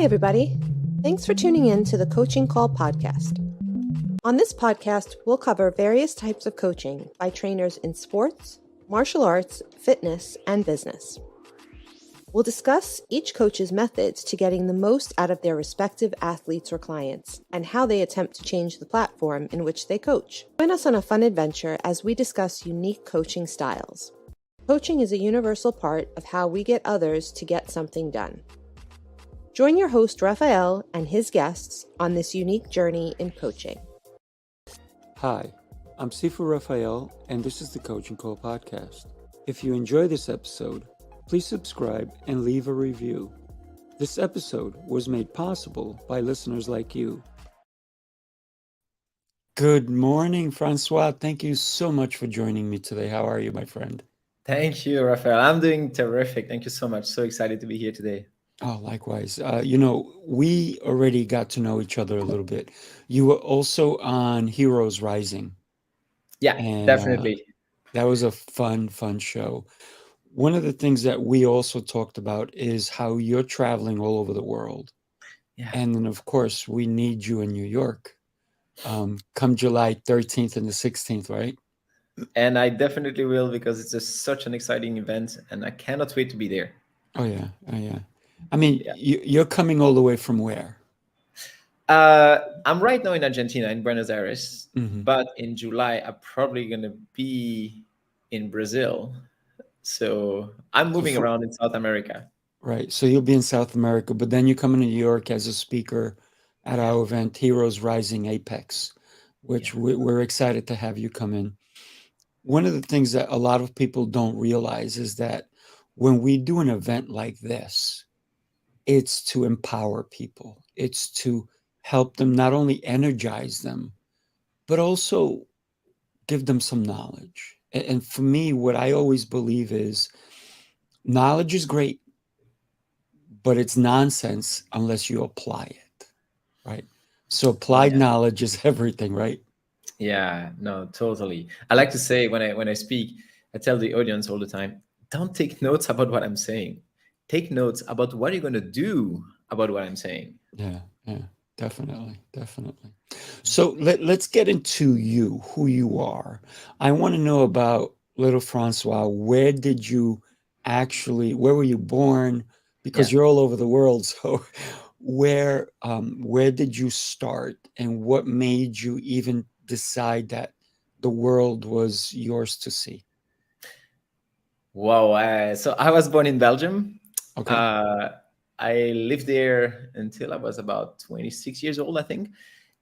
Hi, everybody. Thanks for tuning in to the Coaching Call podcast. On this podcast, we'll cover various types of coaching by trainers in sports, martial arts, fitness, and business. We'll discuss each coach's methods to getting the most out of their respective athletes or clients and how they attempt to change the platform in which they coach. Join us on a fun adventure as we discuss unique coaching styles. Coaching is a universal part of how we get others to get something done. Join your host, Raphael, and his guests on this unique journey in coaching. Hi, I'm Sifu Raphael, and this is the Coaching Call podcast. If you enjoy this episode, please subscribe and leave a review. This episode was made possible by listeners like you. Good morning, François. Thank you so much for joining me today. How are you, my friend? Thank you, Raphael. I'm doing terrific. Thank you so much. So excited to be here today. Oh, likewise. We already got to know each other a little bit. You were also on Heroes Rising. Yeah, And definitely. that was a fun show. One of the things that we also talked about is how you're traveling all over the world. Yeah. And then, of course, we need you in New York come July 13th and the 16th, right? And I definitely will, because it's just such an exciting event and I cannot wait to be there. Oh, yeah. I mean, you're coming all the way from where? I'm right now in Argentina, in Buenos Aires, but in July, I'm probably going to be in Brazil. So I'm moving around in South America. Right. So you'll be in South America, but then you come into New York as a speaker at our event, Heroes Rising Apex, which we're excited to have you come in. One of the things that a lot of people don't realize is that when we do an event like this, it's to empower people. It's to help them, not only energize them, but also give them some knowledge. And for me, what I always believe is knowledge is great, but it's nonsense unless you apply it, right? So applied knowledge is everything, right? Yeah, no, totally. I like to say when I speak, I tell the audience all the time, don't take notes about what I'm saying. Take notes about what you're going to do about what I'm saying. Yeah, definitely. So let's get into you, who you are. I want to know about little Francois. Where were you born? Because you're all over the world. So where did you start, and what made you even decide that the world was yours to see? Wow. So I was born in Belgium. Okay. I lived there until I was about 26 years old, I think.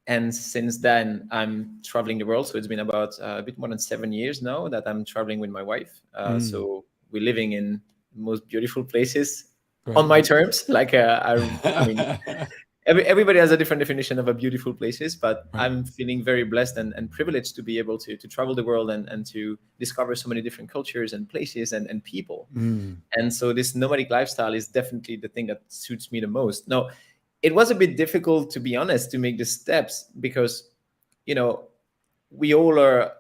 And since then, I'm traveling the world. So it's been about a bit more than 7 years now that I'm traveling with my wife. So we're living in the most beautiful places on my terms. Like, I mean, everybody has a different definition of a beautiful places, but I'm feeling very blessed and privileged to be able to travel the world and to discover so many different cultures and places and people. And so this nomadic lifestyle is definitely the thing that suits me the most. Now, it was a bit difficult, to be honest, to make the steps because, we all are,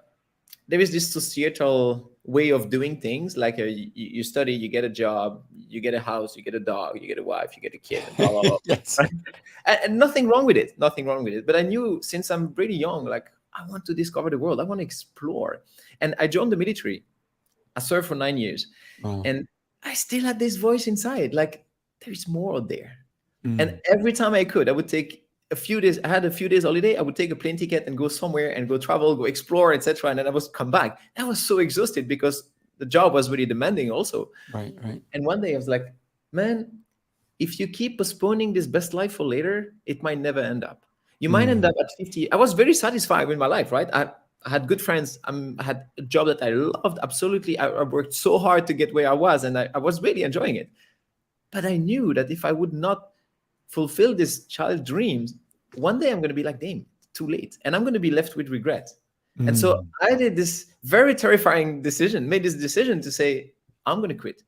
there is this societal way of doing things. Like you study, you get a job, you get a house, you get a dog, you get a wife, you get a kid, and blah, blah, blah. Yes. Right? And nothing wrong with it. But I knew since I'm pretty young, like, I want to discover the world. I want to explore. And I joined the military. I served for 9 years. Wow. And I still had this voice inside, like, there is more out there. And every time I could, I would take a few days. I had a few days holiday. I would take a plane ticket and go somewhere and go travel, go explore, etc. And then I would come back. I was so exhausted because the job was really demanding also. Right. And one day I was like, man, if you keep postponing this best life for later, it might never end up. You might end up at 50. I was very satisfied with my life, right? I had good friends. I had a job that I loved. Absolutely. I worked so hard to get where I was, and I was really enjoying it. But I knew that if I would not fulfill this child dreams, one day I'm going to be like, damn, too late. And I'm going to be left with regret. And so I did this very terrifying decision, made this decision to say, I'm going to quit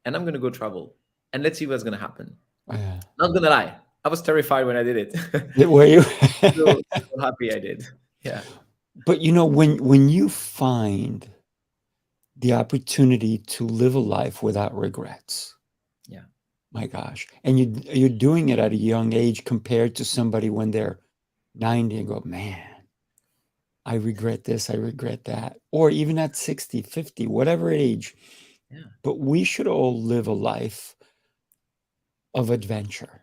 and I'm going to go travel and let's see what's going to happen. Yeah. Not going to lie, I was terrified when I did it. Were you? so happy I did. Yeah. But when you find the opportunity to live a life without regrets, My gosh. And you're doing it at a young age compared to somebody when they're 90 and go, man, I regret this, I regret that. Or even at 60, 50, whatever age. Yeah. But we should all live a life of adventure.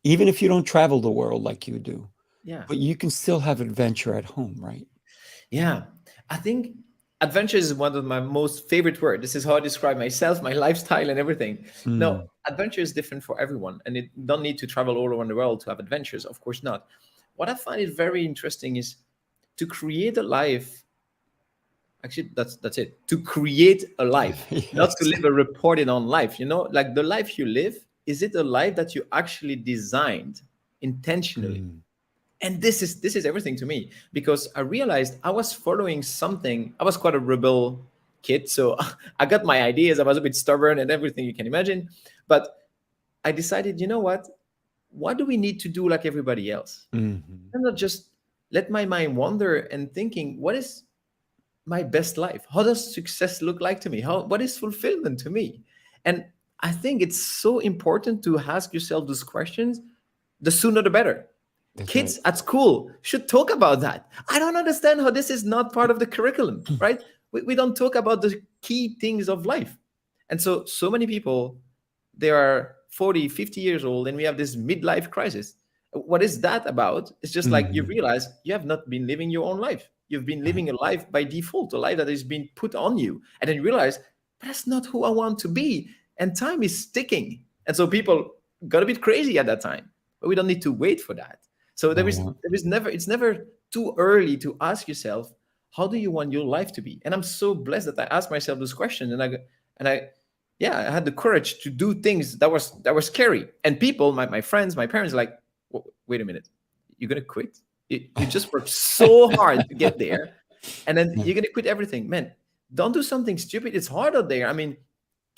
Even if you don't travel the world like you do, Yeah. but you can still have adventure at home, right? Yeah. I think adventure is one of my most favorite words. This is how I describe myself, my lifestyle, and everything. No, Mm. adventure is different for everyone, and it don't need to travel all around the world to have adventures. Of course not. What I find it very interesting is to create a life. Actually, that's it. To create a life, not to Yes. live a reported on life. You know, like the life you live, is it a life that you actually designed intentionally? Mm. And this is everything to me, because I realized I was following something. I was quite a rebel kid, so I got my ideas. I was a bit stubborn and everything you can imagine, but I decided, you know what do we need to do like everybody else, Mhm. and not just let my mind wander and thinking, what is my best life? How does success look like to me? What is fulfillment to me? And I think it's so important to ask yourself those questions. The sooner the better. That's right. Kids at school should talk about that. I don't understand how this is not part of the curriculum, right? We don't talk about the key things of life. And so many people, they are 40, 50 years old, and we have this midlife crisis. What is that about? It's just like you Mhm. realize you have not been living your own life. You've been Right. living a life by default, a life that is being put on you. And then you realize, but that's not who I want to be. And time is ticking. And so people got a bit crazy at that time. But we don't need to wait for that. So No, no. there is never it's never too early to ask yourself, how do you want your life to be? And I'm so blessed that I asked myself this question, and I yeah, I had the courage to do things that were scary. And people, my friends, my parents, like, wait a minute, you're gonna quit? You just worked so hard to get there, and then Yeah. you're gonna quit everything, man. Don't do something stupid. It's hard out there. I mean,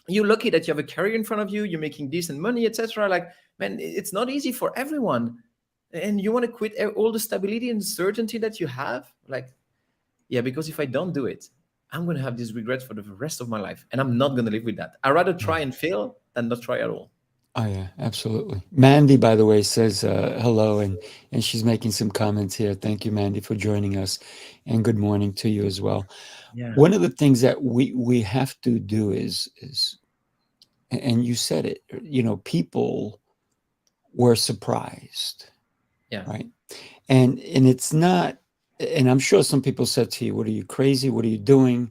you're lucky that you have a career in front of you. You're making decent money, etc. Like, man, it's not easy for everyone, and you want to quit all the stability and certainty that you have. Like, yeah, because if I don't do it, I'm going to have this regret for the rest of my life, and I'm not going to live with that. I'd rather try Yeah. and fail than not try at all. Oh yeah, absolutely. Mandy, by the way, says hello, and she's making some comments here. Thank you, Mandy, for joining us, and good morning to you as well. Yeah. One of the things that we have to do is, and you said it, people were surprised, Yeah. right? And it's not, and I'm sure some people said to you, "What are you, crazy? What are you doing?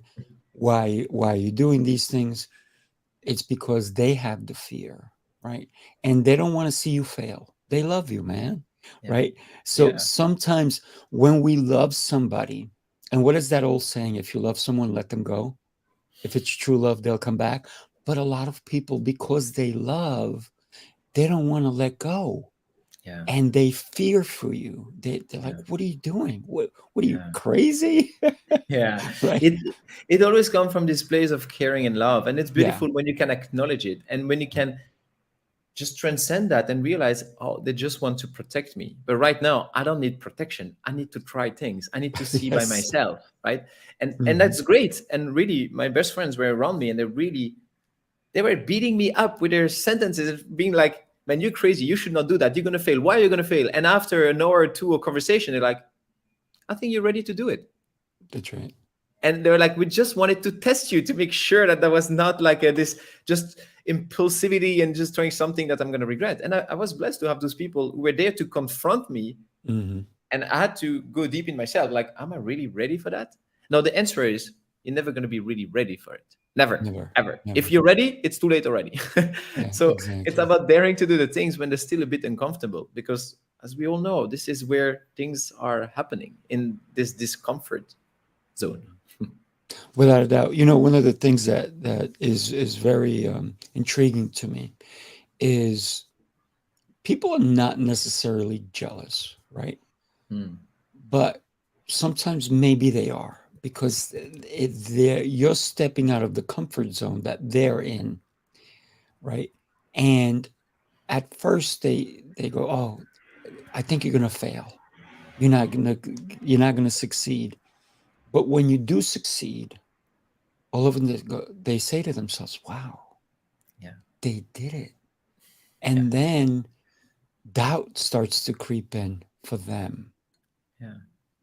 Why are you doing these things?" It's because they have the fear, right? And they don't want to see you fail. They love you, man, Yeah. right? So Yeah. sometimes when we love somebody, and what is that old saying? If you love someone, let them go. If it's true love, they'll come back. But a lot of people, because they love, they don't want to let go. Yeah. And they fear for you. They're like, Yeah. what are you doing? What are you, Yeah. crazy? Yeah. Right? It always comes from this place of caring and love, and it's Yeah. beautiful when you can acknowledge it, and when you can just transcend that and realize, oh, they just want to protect me. But right now, I don't need protection. I need to try things. I need to see by Yes. myself, right? And Mhm. that's great. And really, my best friends were around me, and they were beating me up with their sentences, being like, "Man, you're crazy. You should not do that. You're gonna fail. Why are you gonna fail?" And after an hour or two of conversation, they're like, "I think you're ready to do it." That's right. And they're like, we just wanted to test you to make sure that there was not like this just impulsivity and just trying something that I'm going to regret. And I was blessed to have those people who were there to confront me, Mhm. and I had to go deep in myself, like, am I really ready for that? No, the answer is, you're never going to be really ready for it. Never, Never, ever. If never. you're ready, it's too late already. Yeah, So it's exactly. about daring to do the things when they're still a bit uncomfortable, because as we all know, this is where things are happening, in this discomfort zone. Without a doubt. One of the things that is very intriguing to me is people are not necessarily jealous, right? Hmm. But sometimes maybe they are because you're stepping out of the comfort zone that they're in, right? And at first they go, "Oh, I think you're gonna fail. You're not gonna you're not gonna succeed." But when you do succeed, all of them they say to themselves, "Wow, Yeah. they did it. Yeah, And then doubt starts to creep in for them, yeah.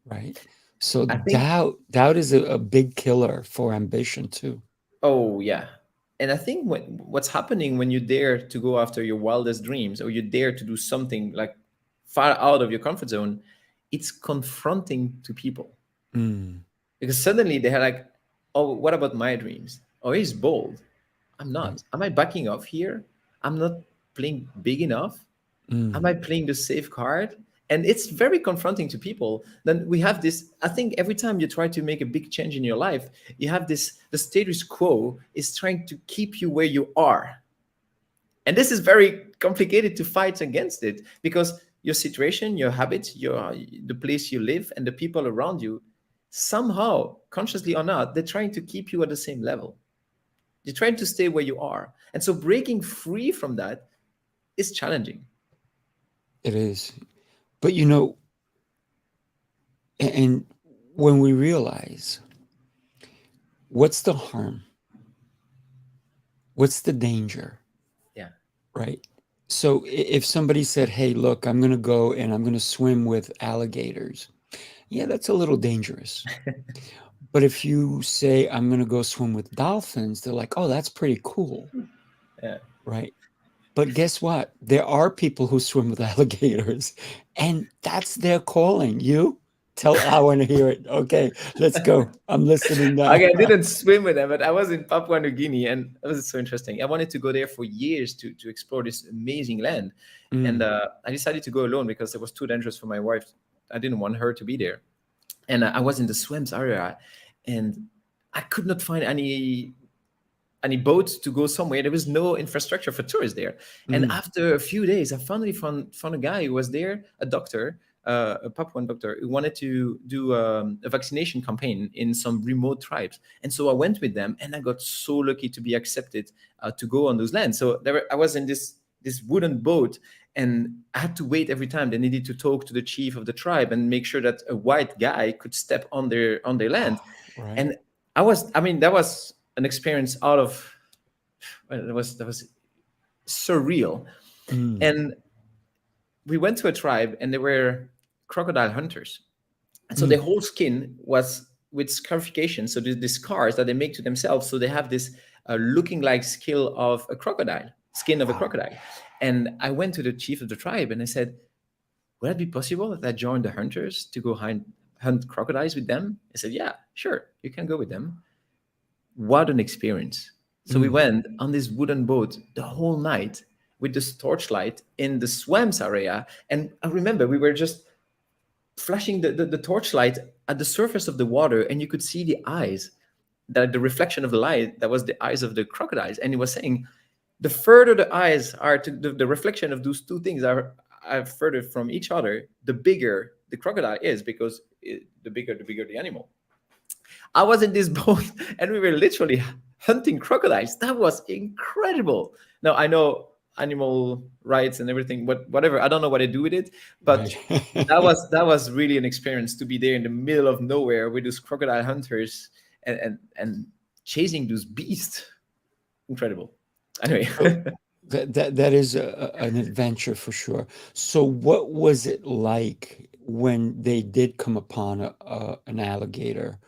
right? So I think. doubt is a big killer for ambition too. Oh yeah, and I think what's happening when you dare to go after your wildest dreams, or you dare to do something like far out of your comfort zone, it's confronting to people, Mm, because suddenly they're like, "Oh, what about my dreams? Oh, he's bold. I'm right. not. Am I backing off here? I'm not playing big enough. Am Mm, I playing the safe card?" And it's very confronting to people. Then we have this. I think every time you try to make a big change in your life, you have this. The status quo is trying to keep you where you are, and this is very complicated to fight against it, because your situation, your habits, your the place you live, and the people around you, somehow, consciously or not, they're trying to keep you at the same level. You're trying to stay where you are, and so breaking free from that is challenging. it is. But and when we realize what's the harm, what's the danger, Yeah. right? So if somebody said, "Hey, look, I'm going to go and I'm going to swim with alligators," yeah, that's a little dangerous. But if you say, "I'm going to go swim with dolphins," they're like, "Oh, that's pretty cool," Yeah. right? But guess what? There are people who swim with alligators, and that's their calling. You tell, I want to hear it. Okay, let's go. I'm listening now. Okay, I didn't swim with them, but I was in Papua New Guinea, and it was so interesting. I wanted to go there for years to explore this amazing land, and Mm, I decided to go alone because it was too dangerous for my wife. I didn't want her to be there, and I was in the swims area, and I could not find any boats to go somewhere. There was no infrastructure for tourists there. And mm. after a few days, I finally found a guy who was there, a doctor, a Papuan doctor, who wanted to do a vaccination campaign in some remote tribes. And so I went with them, and I got so lucky to be accepted to go on those lands. So I was in this wooden boat, and I had to wait every time. They needed to talk to the chief of the tribe and make sure that a white guy could step on their land. Right. And I mean, that was an experience out of, well, that was surreal. Mm, And we went to a tribe, and they were crocodile hunters, and so mm. their whole skin was with scarification. So the scars that they make to themselves, so they have this looking like skill of a crocodile, skin of a Wow. crocodile. And I went to the chief of the tribe, and I said, would it be possible that I joined the hunters to go hunt crocodiles with them? I said, yeah, sure, you can go with them. What an experience. So we Mm. went on this wooden boat the whole night with this torchlight in the swamps area. And I remember we were just flashing the torchlight at the surface of the water, and you could see the eyes, that the reflection of the light, that was the eyes of the crocodiles. And he was saying, the further the eyes are to the reflection of those two things are further from each other, the bigger the crocodile is, because the bigger the animal. I was in this boat, and we were literally hunting crocodiles. That was incredible. Now I know animal rights and everything, but whatever. I don't know what I do with it, but Right. that was really an experience to be there in the middle of nowhere with those crocodile hunters, and chasing those beasts. Incredible. Anyway. So that is an adventure for sure. So what was it like when they did come upon an alligator?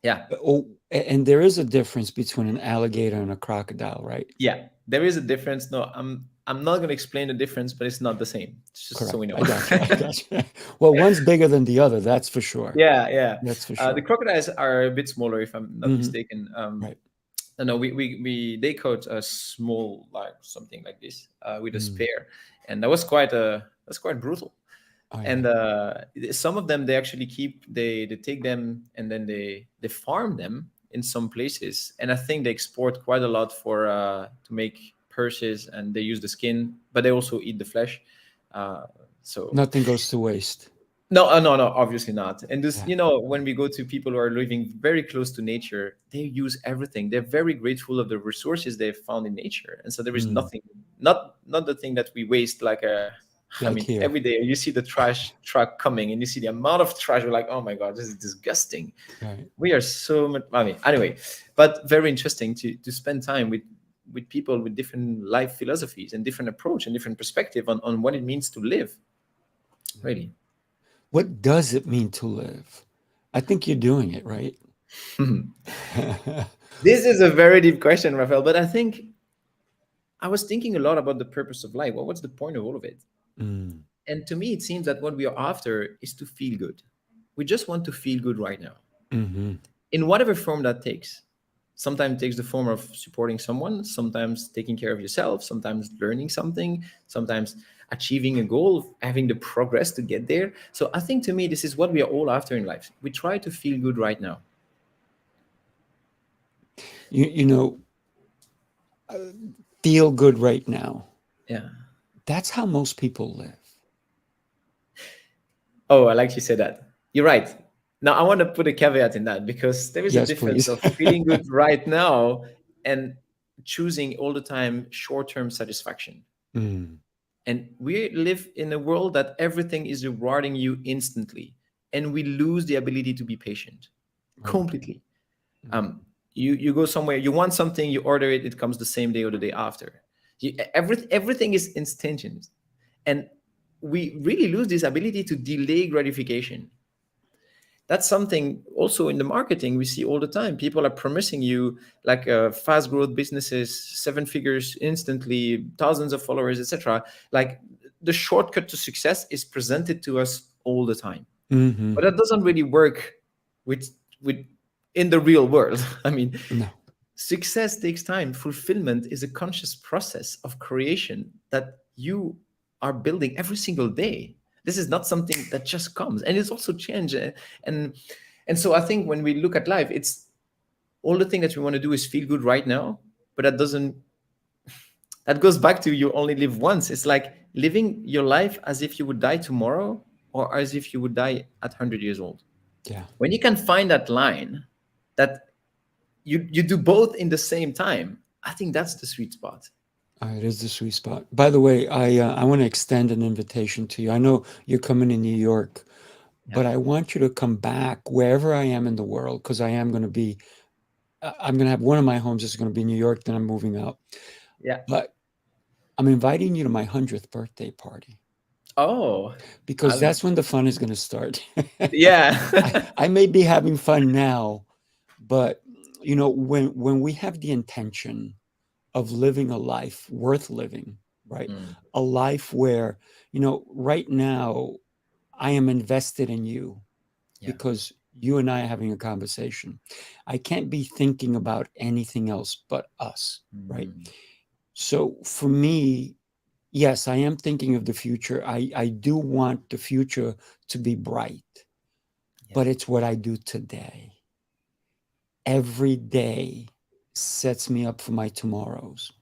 Yeah. Oh, and there is a difference between an alligator and a crocodile, right? Yeah, there is a difference. No, I'm not going to explain the difference, but it's not the same. It's just so we Correct. know. I got you. I got you. Well, one's bigger than the other, that's for sure. Yeah, yeah. That's for The sure. crocodiles are a bit smaller, if I'm not Hmm. mistaken. Right. No, we they caught a small, like something like this, with a Mm. spear, and that's quite brutal. Oh, yeah. And some of them, they actually they take them, and then they farm them in some places, and I think they export quite a lot for to make purses, and they use the skin, but they also eat the flesh. Uh, so Nothing goes to waste. no, no, obviously not. And this, Yeah. when we go to people who are living very close to nature, they use everything. They're very grateful of the resources they've found in nature, and so there is Mm. nothing, not the thing that we waste. Like I Like mean, here. every day you see the trash truck coming, and you see the amount of trash. You're like, oh my god, this is disgusting. Right. We are so much. I mean, anyway, but very interesting to spend time with with people with different life philosophies and different approach and different perspective on what it means to live. Really. What does it mean to live? I think you're doing it, right? This is a very deep question, Raphael, but I think I was thinking a lot about the purpose of life. What's the point of all of it? Mm, And to me, it seems that what we are after is to feel good. We just want to feel good right now, hmm in whatever form that takes. Sometimes it takes the form of supporting someone, sometimes taking care of yourself, sometimes learning something, sometimes achieving a goal, having the progress to get there. So I think to me, this is what we are all after in life. We try to feel good right now. you know, feel good right now. Yeah. That's how most people live. Oh, I like you said that. You're right. Now, I want to put a caveat in that because there is a Yes, difference please. of feeling good right now and choosing all the time short term satisfaction. Mm, And we live in a world that everything is rewarding you instantly, and we lose the ability to be patient right. completely. Mm, Um, you go somewhere, you want something, you order it, it comes the same day or the day after. Everything is instantaneous, and we really lose this ability to delay gratification. That's something also in the marketing we see all the time. People are promising you like fast growth businesses, seven figures instantly, thousands of followers, etc. Like the shortcut to success is presented to us all the time, hmm but that doesn't really work with with in the real world. I mean, No. success takes time. Fulfillment is a conscious process of creation that you are building every single day. This is not something that just comes, and it's also change. And and so I think when we look at life, it's all the thing that we want to do is feel good right now, but that doesn't. That goes back to you only live once. It's like living your life as if you would die tomorrow, or as if you would die at 100 years old. Yeah. When you can find that line, that you do both in the same time, I think that's the sweet spot. It is the sweet spot. By the way, I want to extend an invitation to you. I know you're coming to New York, Yeah. but I want you to come back wherever I am in the world because I am going to be. I'm going to have one of my homes is going to be New York. Then I'm moving out. Yeah. But I'm inviting you to my 100th birthday party Oh, because I'll, that's when the fun is going to start. yeah. I may be having fun now, but when we have the intention of living a life worth living, right? Mm, A life where, right now I am invested in you yeah. because you and I are having a conversation. I can't be thinking about anything else but us, right? Mm, So for me, yes, I am thinking of the future. I do want the future to be bright, yeah. but it's what I do today. Every day sets me up for my tomorrows.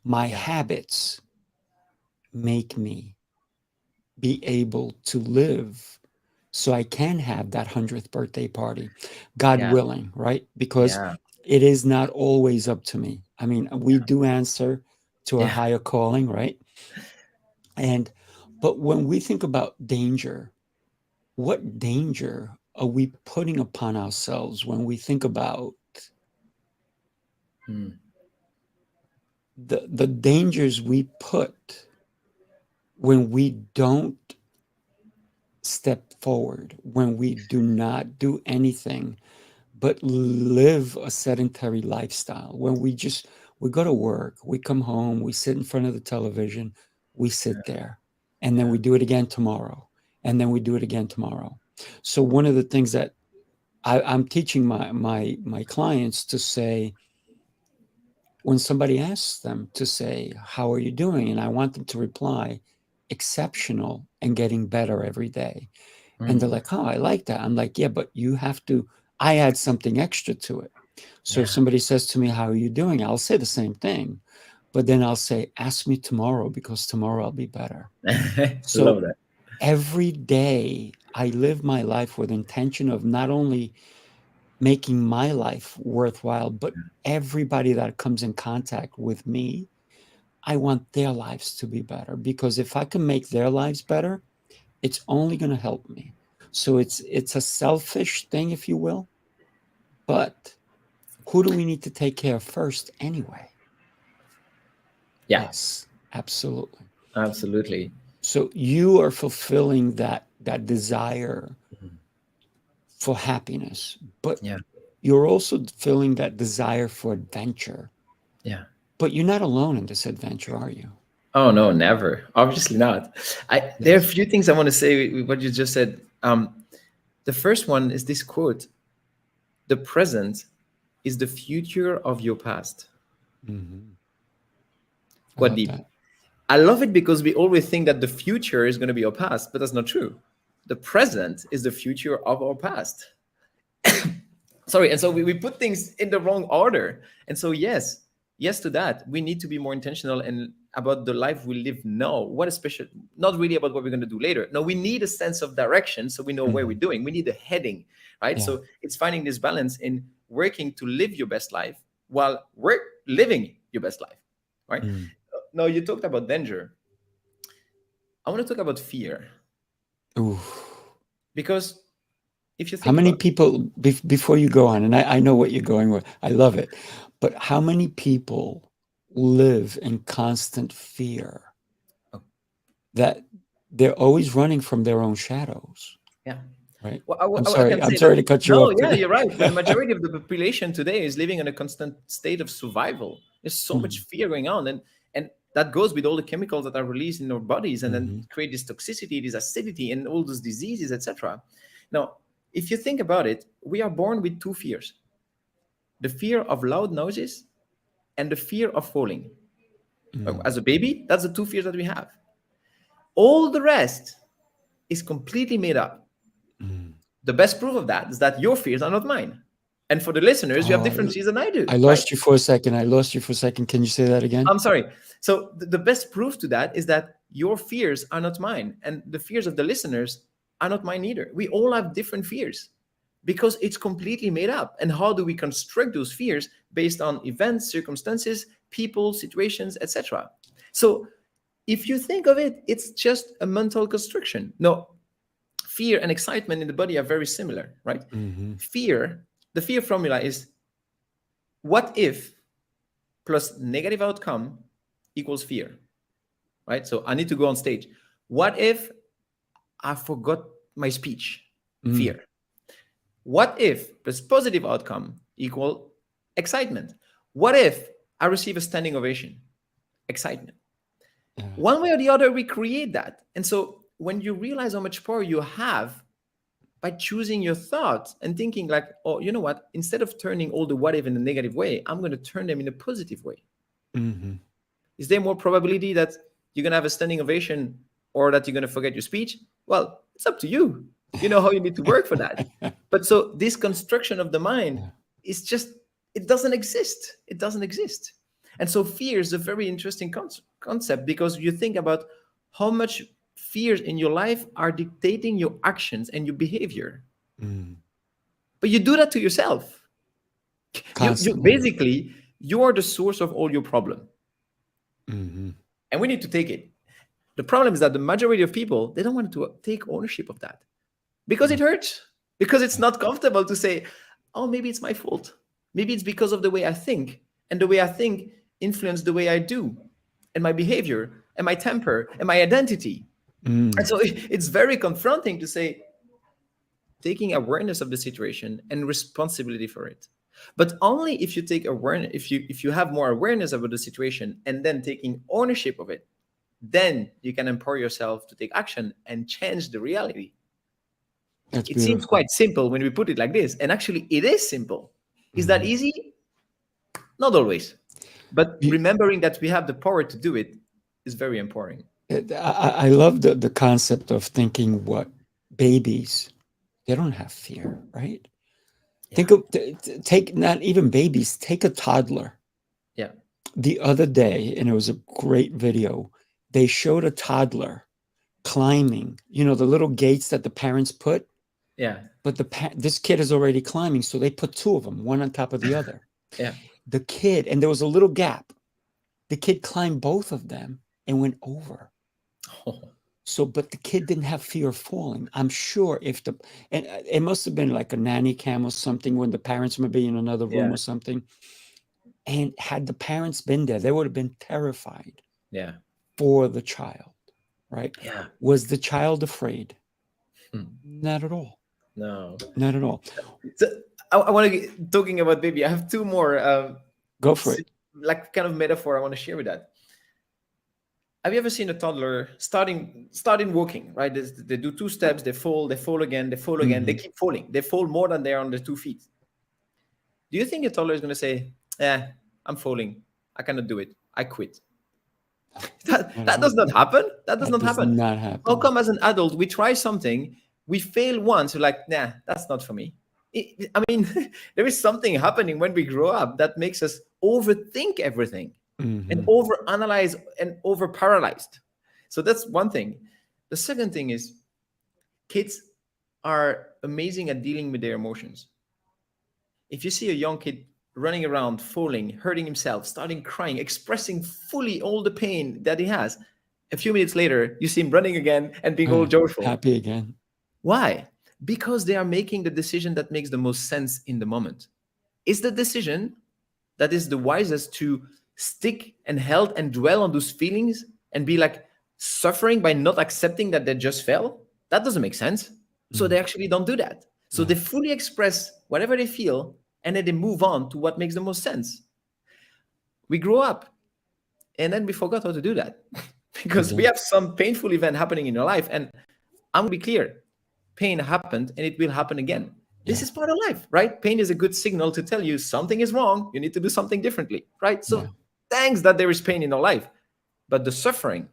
My Yeah. habits make me be able to live so I can have that 100th birthday party, God Yeah. willing, right? Because Yeah. it is not always up to me. I mean, we do answer to a Yeah. higher calling, right? And, but when we think about danger, what danger are we putting upon ourselves when we think about Mm, the dangers we put when we don't step forward, when we do not do anything but live a sedentary lifestyle, when we go to work, we come home, we sit in front of the television, we sit there, and then yeah. we do it again tomorrow, and then we do it again tomorrow. So one of the things that I'm teaching my clients to say, when somebody asks them to say, how are you doing? And I want them to reply, exceptional and getting better every day. And they're Mm, like, oh, I like that. I'm like, yeah, but you have to, I add something extra to it. So if yeah. somebody says to me, how are you doing? I'll say the same thing, but then I'll say, ask me tomorrow because tomorrow I'll be better. Love So that. every day I live my life with intention of not only making my life worthwhile, but everybody that comes in contact with me, I want their lives to be better because if I can make their lives better, it's only going to help me. So it's a selfish thing, if you will, but who do we need to take care of first anyway? Yeah, Yes, absolutely. absolutely. So you are fulfilling that desire for happiness, but Yeah, you're also filling that desire for adventure. yeah. But you're not alone in this adventure, are you? Oh no, never. Obviously not. There are a Yes. few things I want to say with what you just said. The first one is this quote: "The present is the future of your past." Hmm. I Quite love deep. that. I love it because we always think that the future is going to be our past, but that's not true. The present is the future of our past. Sorry, and so we put things in the wrong order. And so yes to that, we need to be more intentional and about the life we live now. What is special? Not really about what we're going to do later. No, we need a sense of direction so we know where we're Hmm. doing. We need a heading, right? Yeah. So it's finding this balance in working to live your best life while work living your best life, right? Mm. Now you talked about danger. I want to talk about fear Ooh. because if you How think many about, people, before you go on, and I know what you're going with, I love it, but how many people live in constant fear oh, that they're always running from their own shadows, yeah. right? Well, I'm I sorry. can I'm say that sorry to cut you no, off. yeah, you're right. But the majority of the population today is living in a constant state of survival. There's so much Mhm. fear going on, and that goes with all the chemicals that are released in our bodies, and then Mhm. create this toxicity, this acidity, and all those diseases, etc. Now, if you think about it, we are born with two fears: the fear of loud noises and the fear of falling. Mm. As a baby, that's the two fears that we have. All the rest is completely made up. Mm. The best proof of that is that your fears are not mine. And for the listeners, you have different Oh, fears than I do, I right? lost you for a second. I lost you for a second. Can you say that again? I'm sorry. So the best proof to that is that your fears are not mine, and the fears of the listeners are not mine either. We all have different fears because it's completely made up. And how do we construct those fears based on events, circumstances, people, situations, etc.? So if you think of it, it's just a mental construction. No, fear and excitement in the body are very similar, right? Mm-hmm. Fear, the fear formula is what if plus negative outcome equals fear, right? So I need to go on stage. What if I forgot my speech? Mm. Fear. What if plus positive outcome equal excitement? What if I receive a standing ovation? Excitement. Yeah. One way or the other, we create that. And so when you realize how much power you have by choosing your thoughts and thinking like, oh, you know what, instead of turning all the what if in a negative way, I'm going to turn them in a positive way. Mm-hmm. Is there more probability that you're going to have a standing ovation or that you're going to forget your speech? Well, it's up to you. You know how you need to work for that. But so this construction of the mind Yeah. is just, it doesn't exist. It doesn't exist. And so fear is a very interesting concept because you think about how much fears in your life are dictating your actions and your behavior. Mm. But you do that to yourself. You Constantly. basically, you are the source of all your problem, Mm-hmm. and we need to take it. The problem is that the majority of people, they don't want to take ownership of that because Yeah. it hurts, because it's Yeah. not comfortable to say, oh, maybe it's my fault, maybe it's because of the way I think, and the way I think influence the way I do, and my behavior and my temper and my identity. And Mm. so it's very confronting to say, taking awareness of the situation and responsibility for it. But only if you take awareness, if you have more awareness about the situation and then taking ownership of it, then you can empower yourself to take action and change the reality. That's It seems beautiful. quite simple when we put it like this, and actually it is simple. Is that Mm-hmm. easy? Not always, but You, remembering that we have the power to do it is very important. I love the concept of thinking what babies, they don't have fear, right? Yeah, Think of take not even babies, take a toddler. yeah, The other day, and it was a great video, they showed a toddler climbing, the little gates that the parents put, yeah, but this kid is already climbing, so they put two of them, one on top of the other. yeah. The kid, and there was a little gap. The kid climbed both of them and went over. Oh, So, but the kid didn't have fear of falling. I'm sure and it must have been like a nanny cam or something when the parents may be in another room yeah, or something. And had the parents been there, they would have been terrified Yeah. for the child, right? Yeah. Was the child afraid? Hmm. Not at all. No. Not at all. So I want to get talking about baby. I have two more Go for it. like kind of metaphor I want to share with that. Have you ever seen a toddler starting walking, right? They do two steps, they fall again, they fall again, they keep falling. They fall more than they're on their 2 feet. Do you think a toddler is going to say, I'm falling. I cannot do it. I quit. That does not happen. That does not does happen. not happen. How come as an adult we try something, we fail once, we're like, nah, that's not for me. I mean, there is something happening when we grow up that makes us overthink everything and overanalyze and over paralyzed. So that's one thing. The second thing is kids are amazing at dealing with their emotions. If you see a young kid running around, falling, hurting himself, starting crying, expressing fully all the pain that he has, a few minutes later, you see him running again and being all joyful. Happy again. Why? Because they are making the decision that makes the most sense in the moment. Is the decision that is the wisest to stick and held and dwell on those feelings and be like suffering by not accepting that they just fell? That doesn't make sense. So they actually don't do that. So they fully express whatever they feel and then they move on to what makes the most sense. We grow up and then we forgot how to do that because we have some painful event happening in your life. And I'm going to be clear, pain happened and it will happen again. This is part of life, right? Pain is a good signal to tell you something is wrong. You need to do something differently, right? So thanks that there is pain in our life. But the suffering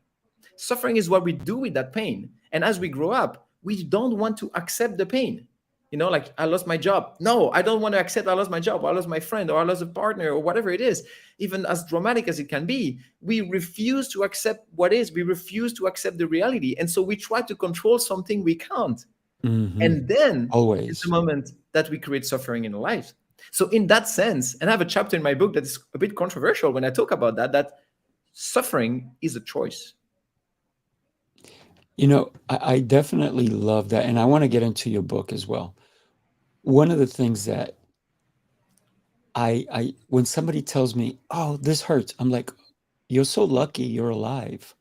is what we do with that pain. And as we grow up, we don't want to accept the pain. You know, like I lost my job. No, I don't want to accept I lost my job, or I lost my friend, or I lost a partner, or whatever it is. Even as dramatic as it can be, we refuse to accept what is. We refuse to accept the reality. And so we try to control something we can't. And then it's the moment that we create suffering in our lives. So in that sense, and I have a chapter in my book that is a bit controversial when I talk about that suffering is a choice. You know, I definitely love that. And I want to get into your book as well. One of the things that when somebody tells me, oh, this hurts, I'm like, you're so lucky you're alive.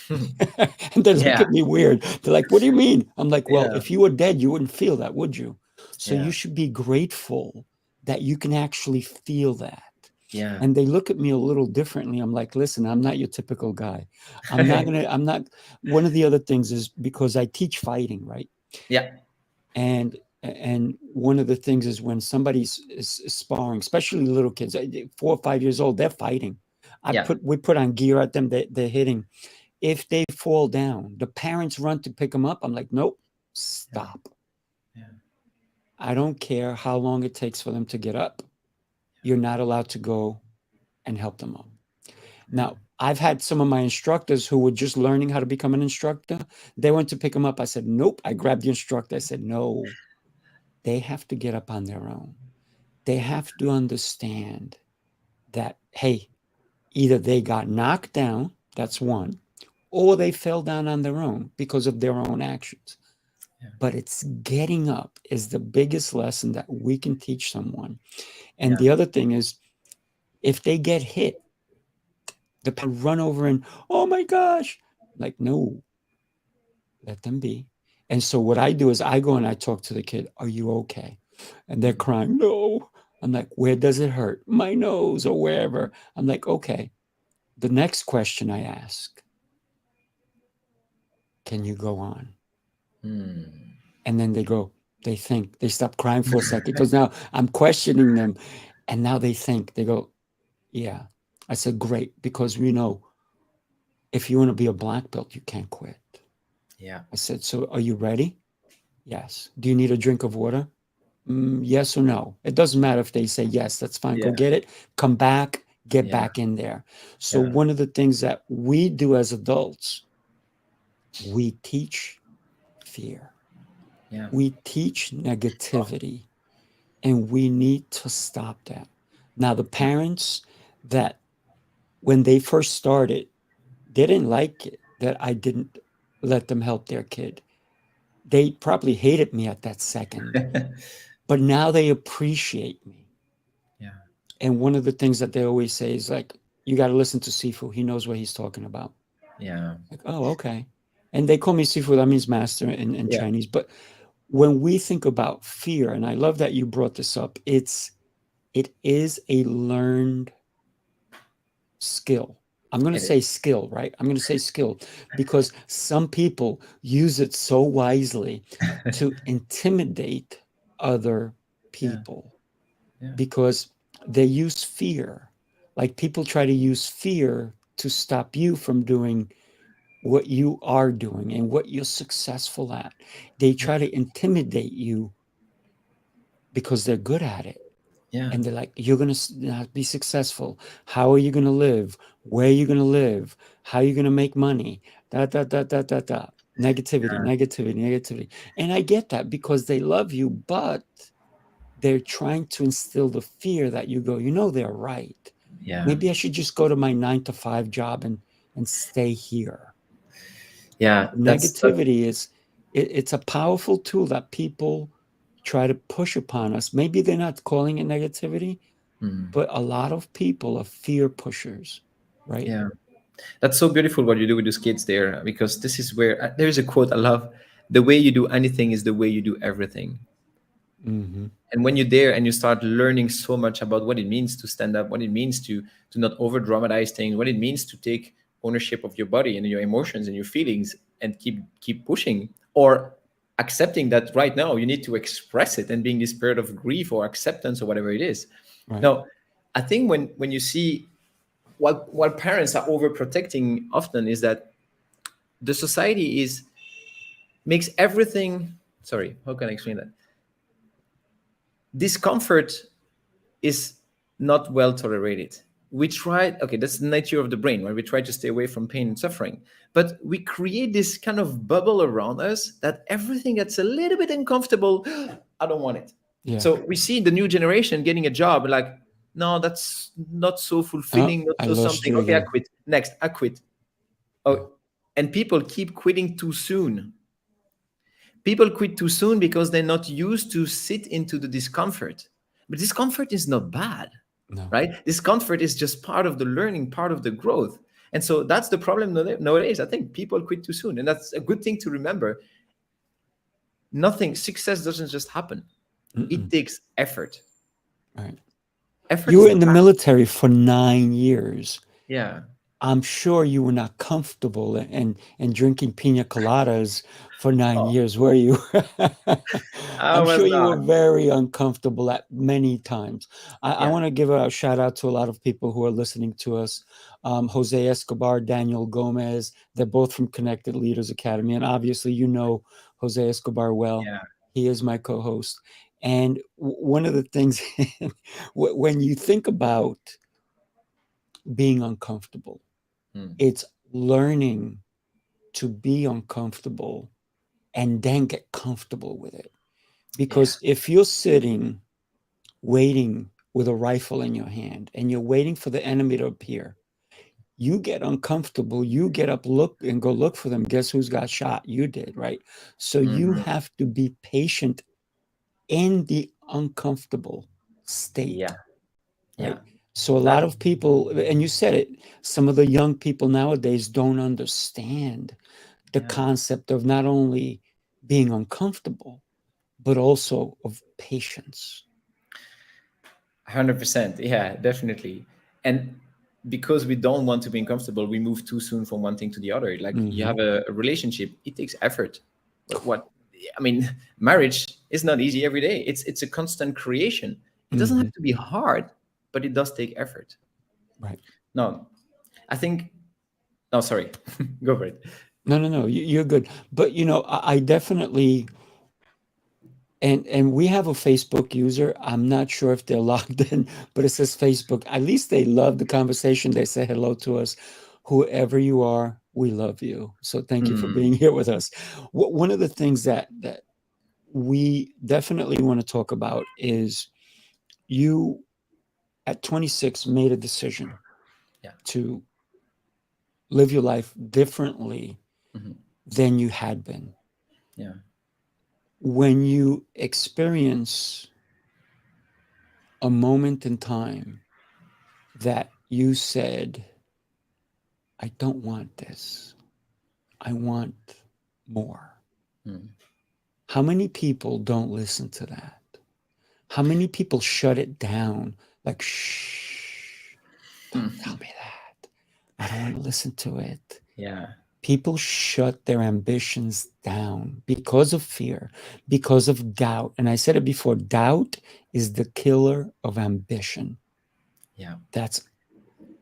And they look at me weird. They're like, what do you mean? I'm like, well, if you were dead, you wouldn't feel that, would you? So you should be grateful that you can actually feel that. And they look at me a little differently. I'm like, listen, I'm not your typical guy. I'm not. One of the other things is because I teach fighting, right? Yeah. And one of the things is when somebody's sparring, especially little kids, 4 or 5 years old, they're fighting. We put on gear at them. They're hitting. If they fall down, the parents run to pick them up. I'm like, nope, stop. I don't care how long it takes for them to get up. You're not allowed to go and help them up. Now, I've had some of my instructors who were just learning how to become an instructor. They went to pick them up. I said, nope. I grabbed the instructor. I said, no, they have to get up on their own. They have to understand that, hey, either they got knocked down, that's one, or they fell down on their own because of their own actions. But it's getting up is the biggest lesson that we can teach someone. And the other thing is, if they get hit, the parent run over and, oh my gosh, like, no, let them be. And so what I do is I go and I talk to the kid, are you okay? And they're crying, no. I'm like, where does it hurt? My nose or wherever. I'm like, okay. The next question I ask, can you go on? And then they think, they stop crying for a second because now I'm questioning them. And now they think, they go, yeah. I said, great, because we know if you want to be a black belt, you can't quit. Yeah. I said, so are you ready? Yes. Do you need a drink of water? Yes or no. It doesn't matter if they say yes, that's fine. Go get it, come back, get back in there. So one of the things that we do as adults, we teach fear. We teach negativity, and we need to stop that. Now, the parents that when they first started, they didn't like it that I didn't let them help their kid. They probably hated me at that second, but now they appreciate me. And one of the things that they always say is like, you got to listen to Sifu. He knows what he's talking about. Yeah. Like, oh, okay. And they call me Sifu. That means master in Yeah. Chinese. But when we think about fear, and I love that you brought this up, it is a learned skill. I'm going to It say is. skill, right? I'm going to say skill because some people use it so wisely to intimidate other Yeah. people Yeah. because they use fear. Like people try to use fear to stop you from doing what you are doing and what you're successful at. They Yeah. try to intimidate you because they're good at it. Yeah. And they're like, you're going to not be successful. How are you going to live? Where are you going to live? How are you going to make money? Da, da, da, da, da, da. Negativity, Yeah. negativity, negativity. And I get that because they love you, but they're trying to instill the fear that you go, they're right. Yeah. Maybe I should just go to my 9 to 5 job and stay here. Yeah. That's Negativity it's a powerful tool that people try to push upon us. Maybe they're not calling it negativity, mm, but a lot of people are fear pushers, right? yeah. That's so beautiful what you do with those kids there, because this is where there's a quote I love: "The way you do anything is the way you do everything." Mm-hmm. And when you're there and you start learning so much about what it means to stand up, what it means to not over dramatize things, what it means to take ownership of your body and your emotions and your feelings, and keep pushing, or accepting that right now you need to express it, and being this period of grief or acceptance or whatever it is. Right. Now, I think when you see what parents are overprotecting often is that the society is makes everything, sorry, how can I explain that? Discomfort is not well tolerated. We try, okay, that's the nature of the brain, right? We try to stay away from pain and suffering, but we create this kind of bubble around us that everything that's a little bit uncomfortable, I don't want it. Yeah. So we see the new generation getting a job, like, no, that's not so Oh, fulfilling, not I so lost something. you Okay, I again. quit. Next, I quit. Yeah. Oh, and people keep quitting too soon. People quit too soon because they're not used to sit into the discomfort. But discomfort is not bad, No. right? Discomfort is just part of the learning, part of the growth. And so that's the problem nowadays. I think people quit too soon. And that's a good thing to remember. Nothing, success doesn't just happen, it Mm-mm. takes effort. Right. Effort You is were the in the path. military for 9 years. Yeah. I'm sure you were not comfortable and drinking pina coladas for 9 years, were you? I I'm was sure you were not. very uncomfortable at many times. I Yeah. want to give a shout out to a lot of people who are listening to us. Jose Escobar, Daniel Gomez, they're both from Connected Leaders Academy. And obviously, Jose Escobar well. Yeah. He is my co-host. And one of the things, when you think about being uncomfortable, Hmm. it's learning to be uncomfortable and then get comfortable with it. Yeah. Because if you're sitting waiting with a rifle in your hand and you're waiting for the enemy to appear, you get uncomfortable, you get up, look, and go look for them. Guess who's got shot? You did, right? So you Mhm. have to be patient in the uncomfortable Yeah. state, Yeah. right? So a lot That. of people, and you said it, some of the young people nowadays don't understand the Yeah. concept of not only being uncomfortable, but also of patience. 100%. Yeah, definitely. And because we don't want to be uncomfortable, we move too soon from one thing to the other. Like you Mm-hmm. have a relationship, it takes effort. What I mean, marriage is not easy every day. It's a constant creation. It doesn't Mm-hmm. have to be hard, but it does take effort. Right. No, I think. No, sorry. Go for it. No. You're good. But I definitely and we have a Facebook user. I'm not sure if they're logged in, but it says Facebook. At least they love the conversation. They say hello to us. Whoever you are, we love you. So thank you for Mm, being here with us. One of the things that we definitely want to talk about is you at 26 made a decision yeah. to live your life differently Mhm. than you had been. Yeah. When you experience a moment in time that you said, I don't want this. I want more. How many people don't listen to that? How many people shut it down? Like, shh, don't tell me that. I don't want to listen to it. Yeah. People shut their ambitions down because of fear, because of doubt. And I said it before, doubt is the killer of ambition. Yeah. That's,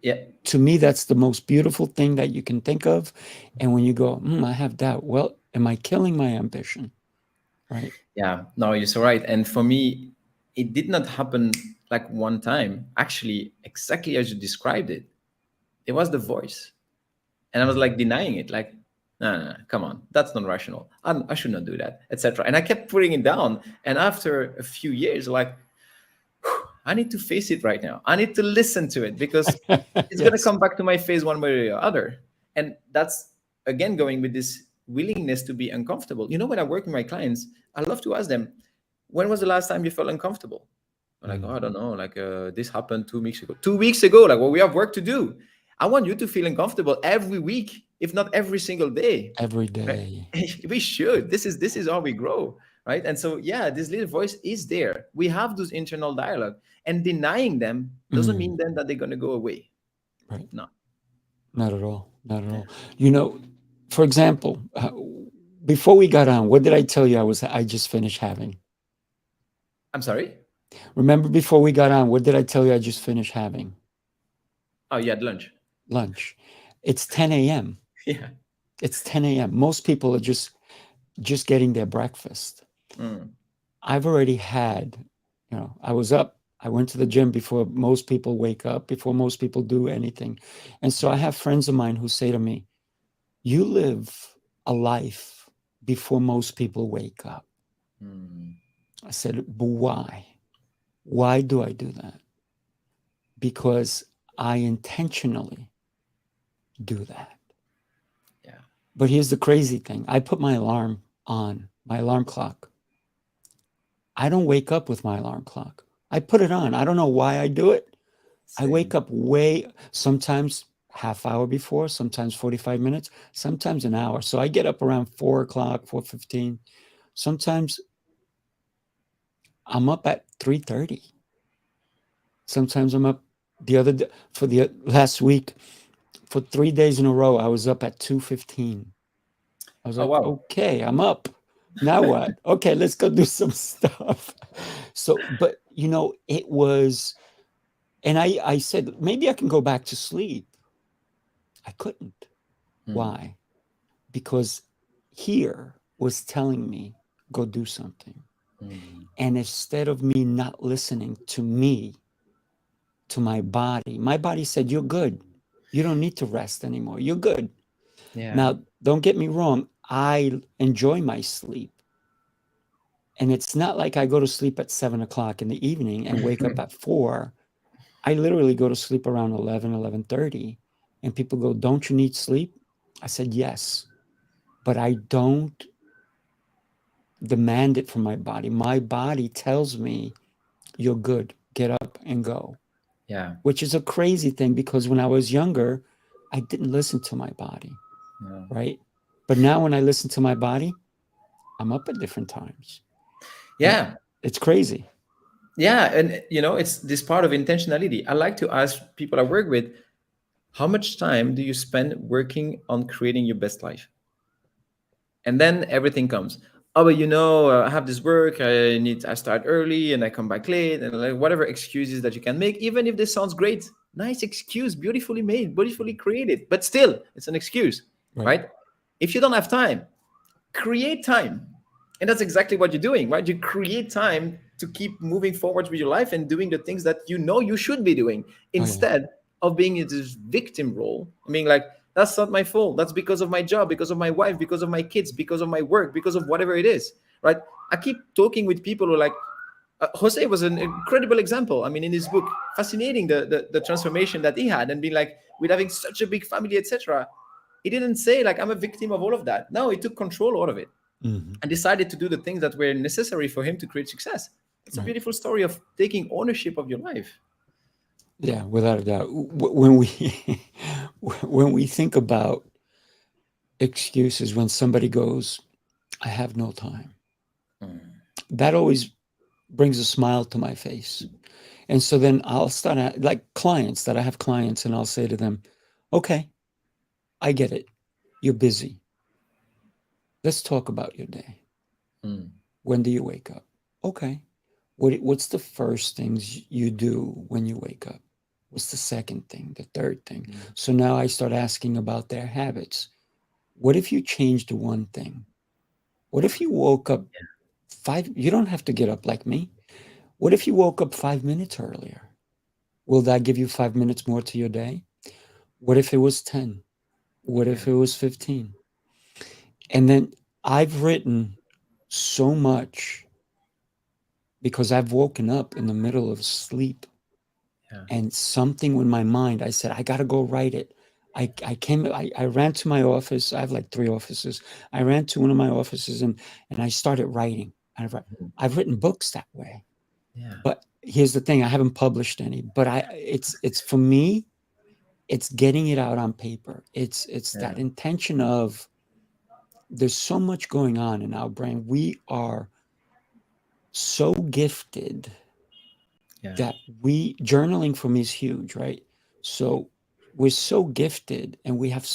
Yeah. to me, that's the most beautiful thing that you can think of. And when you go, I have doubt, well, am I killing my ambition? Right? Yeah, no, you're so right. And for me, it did not happen like one time. Actually, exactly as you described it, it was the voice. And I was like denying it, like, no, no, no, come on, that's not rational. I should not do that, etc. And I kept putting it down. And after a few years, like, I need to face it right now. I need to listen to it because it's going to Yes. come back to my face one way or the other. And that's, again, going with this willingness to be uncomfortable. You know, when I work with my clients, I love to ask them, when was the last time you felt uncomfortable? I'm like, oh, I don't know. Like, this happened 2 weeks ago. 2 weeks ago, like, well, we have work to do. I want you to feel uncomfortable every week, if not every single day. Every Right? day. We should. This is how we grow, right? And so, yeah, this little voice is there. We have those internal dialogue, and denying them doesn't mean then that they're going to go away. Right. No. Not at all. Not at all. You know, for example, before we got on, what did I tell you I just finished having? I'm sorry. Remember before we got on, what did I tell you I just finished having? Oh, you had lunch. Lunch. It's 10 a.m. Yeah. It's 10 a.m. Most people are just getting their breakfast. I've already had, I was up. I went to the gym before most people wake up, before most people do anything. And so I have friends of mine who say to me, you live a life before most people wake up. I said, but why? Why do I do that? Because I intentionally do that. Yeah. But here's the crazy thing. I put my alarm on, my alarm clock. I don't wake up with my alarm clock. I put it on. I don't know why I do it. I wake up sometimes half hour before, sometimes 45 minutes, sometimes an hour. So I get up around 4 o'clock, 4:15. Sometimes I'm up at 3:30. Sometimes I'm up for the last week, for 3 days in a row, I was up at 2:15. I was Oh, like, wow. okay, I'm up. Now what? Okay, let's go do some stuff. So, but it was, and I said, maybe I can go back to sleep. I couldn't. Why? Because here was telling me, go do something. And instead of me not listening to me, to my body said, you're good. You don't need to rest anymore. You're good. Yeah. Now, don't get me wrong. I enjoy my sleep. And it's not like I go to sleep at 7 o'clock in the evening and wake up at 4. I literally go to sleep around 11, 11:30. And people go, don't you need sleep? I said, yes. But I don't demand it from my body. My body tells me, you're good. Get up and go. Yeah. Which is a crazy thing because when I was younger, I didn't listen to my body. Yeah. Right? But now when I listen to my body, I'm up at different times. Yeah. It's crazy. Yeah. And, it's this part of intentionality. I like to ask people I work with, how much time do you spend working on creating your best life? And then everything comes. Oh, but I have this work. I start early and I come back late, and like whatever excuses that you can make, even if this sounds great, nice excuse, beautifully made, beautifully created, but still, it's an excuse, right? If you don't have time, create time. And that's exactly what you're doing, right? You create time to keep moving forward with your life and doing the things that you should be doing, instead of being in this victim role. I mean, like, that's not my fault. That's because of my job, because of my wife, because of my kids, because of my work, because of whatever it is, right? I keep talking with people who are like, Jose was an incredible example. I mean, in his book, fascinating the transformation that he had, and being like, with having such a big family, etc. He didn't say like, I'm a victim of all of that. No, he took control out of it and decided to do the things that were necessary for him to create success. It's a beautiful story of taking ownership of your life. Yeah, without a doubt. When we when we think about excuses, when somebody goes, "I have no time," Mm. that always brings a smile to my face. And so then I'll start like clients that I have clients, and I'll say to them, "Okay, I get it. You're busy. Let's talk about your day. Mm. When do you wake up? Okay. What's the first things you do when you wake up? What's the second thing, the third thing?" Mm. So now I start asking about their habits. What if you changed one thing? What if you woke up you don't have to get up like me. What if you woke up 5 minutes earlier? Will that give you 5 minutes more to your day? What if it was 10? What Yeah. if it was 15? And then I've written so much because I've woken up in the middle of sleep Yeah. and something in my mind, I said, I got to go write it. I ran to my office. I have like 3 offices. I ran to one of my offices and I started writing. Mhm. I've written books that way. Yeah. But here's the thing, I haven't published any, but it's for me, it's getting it out on paper. It's Yeah. that intention of there's so much going on in our brain. We are so gifted Yeah. that we journaling for me is huge, right? So we're so gifted and we have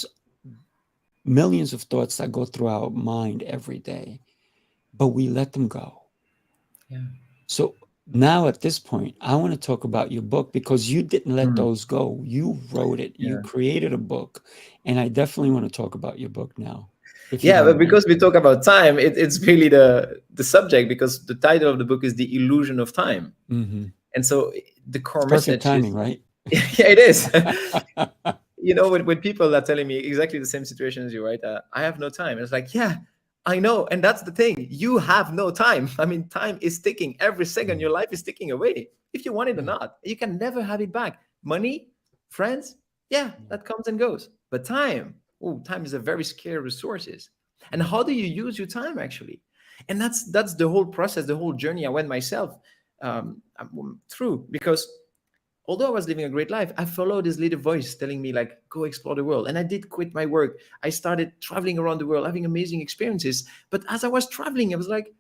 millions of thoughts that go through our mind every day, but we let them go. Yeah. So now at this point, I want to talk about your book because you didn't let Mm. those go. You wrote it, you Yeah. created a book, and I definitely want to talk about your book now, if you Yeah, don't but mind. because we talk about time, it's really the subject, because the title of the book is The Illusion of Time. Hmm. And so the It's core perfect message timing, is right? yeah, it is. When people are telling me exactly the same situation as you, right? I have no time. It's like, yeah, I know. And that's the thing. You have no time. I mean, time is ticking every second. Your Mm. life is ticking away, if you want it or Yeah. not. You can never have it back. Money, friends, yeah, that comes and goes. But time, oh, time is a very scarce resources. And Mm. how do you use your time actually? And that's the whole process, the whole journey I went myself through, because although I was living a great life, I followed this little voice telling me, like, go explore the world. And I did quit my work. I started traveling around the world, having amazing experiences. But as I was traveling, I was like,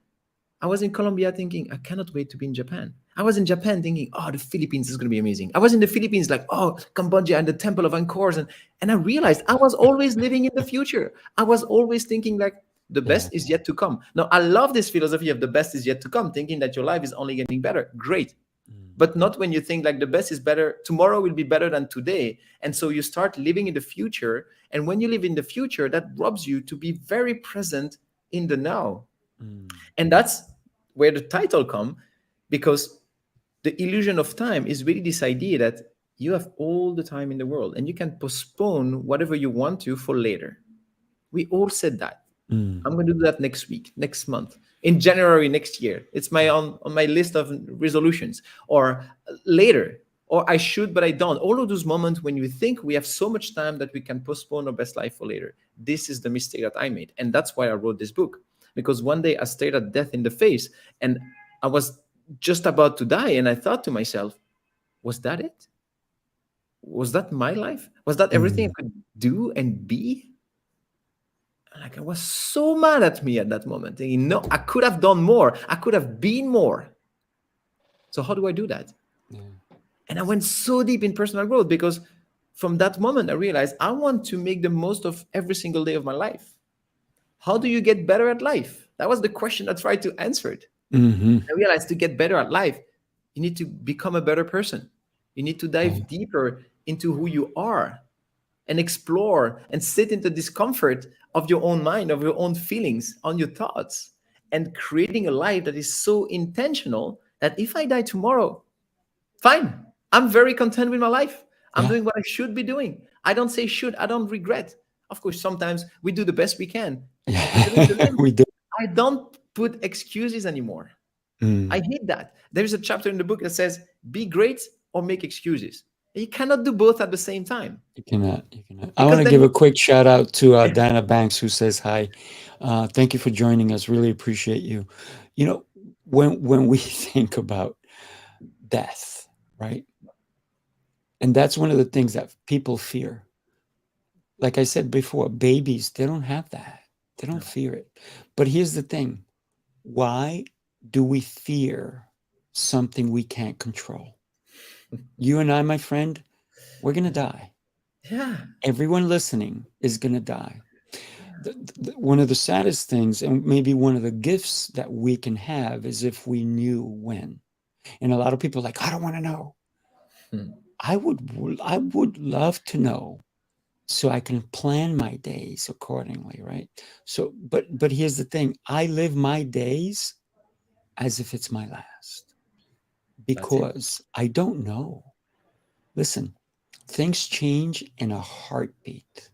I was in Colombia thinking, I cannot wait to be in Japan. I was in Japan thinking, oh, the Philippines is going to be amazing. I was in the Philippines like, oh, Cambodia and the Temple of Angkor. And I realized I was always living in the future. I was always thinking like, the Yeah. best is yet to come. Now, I love this philosophy of the best is yet to come, thinking that your life is only getting better. Great. Mm. But not when you think like the best is better, tomorrow will be better than today. And so you start living in the future. And when you live in the future, that robs you to be very present in the now. Mm. And that's where the title come, because the illusion of time is really this idea that you have all the time in the world and you can postpone whatever you want to for later. We all said that. Mm. I'm going to do that next week, next month, in January next year. It's my on my list of resolutions, or later, or I should but I don't. All of those moments when you think we have so much time that we can postpone our best life for later. This is the mistake that I made, and that's why I wrote this book. Because one day I stared at death in the face, and I was just about to die, and I thought to myself, was that it? Was that my life? Was that everything I Mm. could do and be? Like, I was so mad at me at that moment, thinking, no, I could have done more. I could have been more. So how do I do that? Yeah. And I went so deep in personal growth, because from that moment I realized I want to make the most of every single day of my life. How do you get better at life? That was the question I tried to answer it. Hmm. I realized to get better at life, you need to become a better person. You need to Yeah. dive deeper into who you are and explore and sit in the discomfort of your own mind, of your own feelings, on your thoughts, and creating a life that is so intentional that if I die tomorrow, fine. I'm very content with my life. I'm Yeah. doing what I should be doing. I don't say should, I don't regret. Of course, sometimes we do the best we can, but there is a limit. We do. I don't put excuses anymore. I Mm. hate that. There is a chapter in the book that says, be great or make excuses. You cannot do both at the same time, You cannot. You cannot. I want because to then give you a quick shout out to Dana Banks, who says hi. Thank you for joining us. Really appreciate you. You know, when we think about death, right? And that's one of the things that people fear. Like I said before, babies, they don't have that. They don't No. fear it. But here's the thing. Why do we fear something we can't control? You and I, my friend, we're going to die. Yeah. Everyone listening is going to die. One of the saddest things, and maybe one of the gifts that we can have, is if we knew when. And a lot of people are like, I don't want to know. Hmm. I would love to know so I can plan my days accordingly, right? So, but here's the thing: I live my days as if it's my last That's it. because I don't know. Listen, things change in a heartbeat,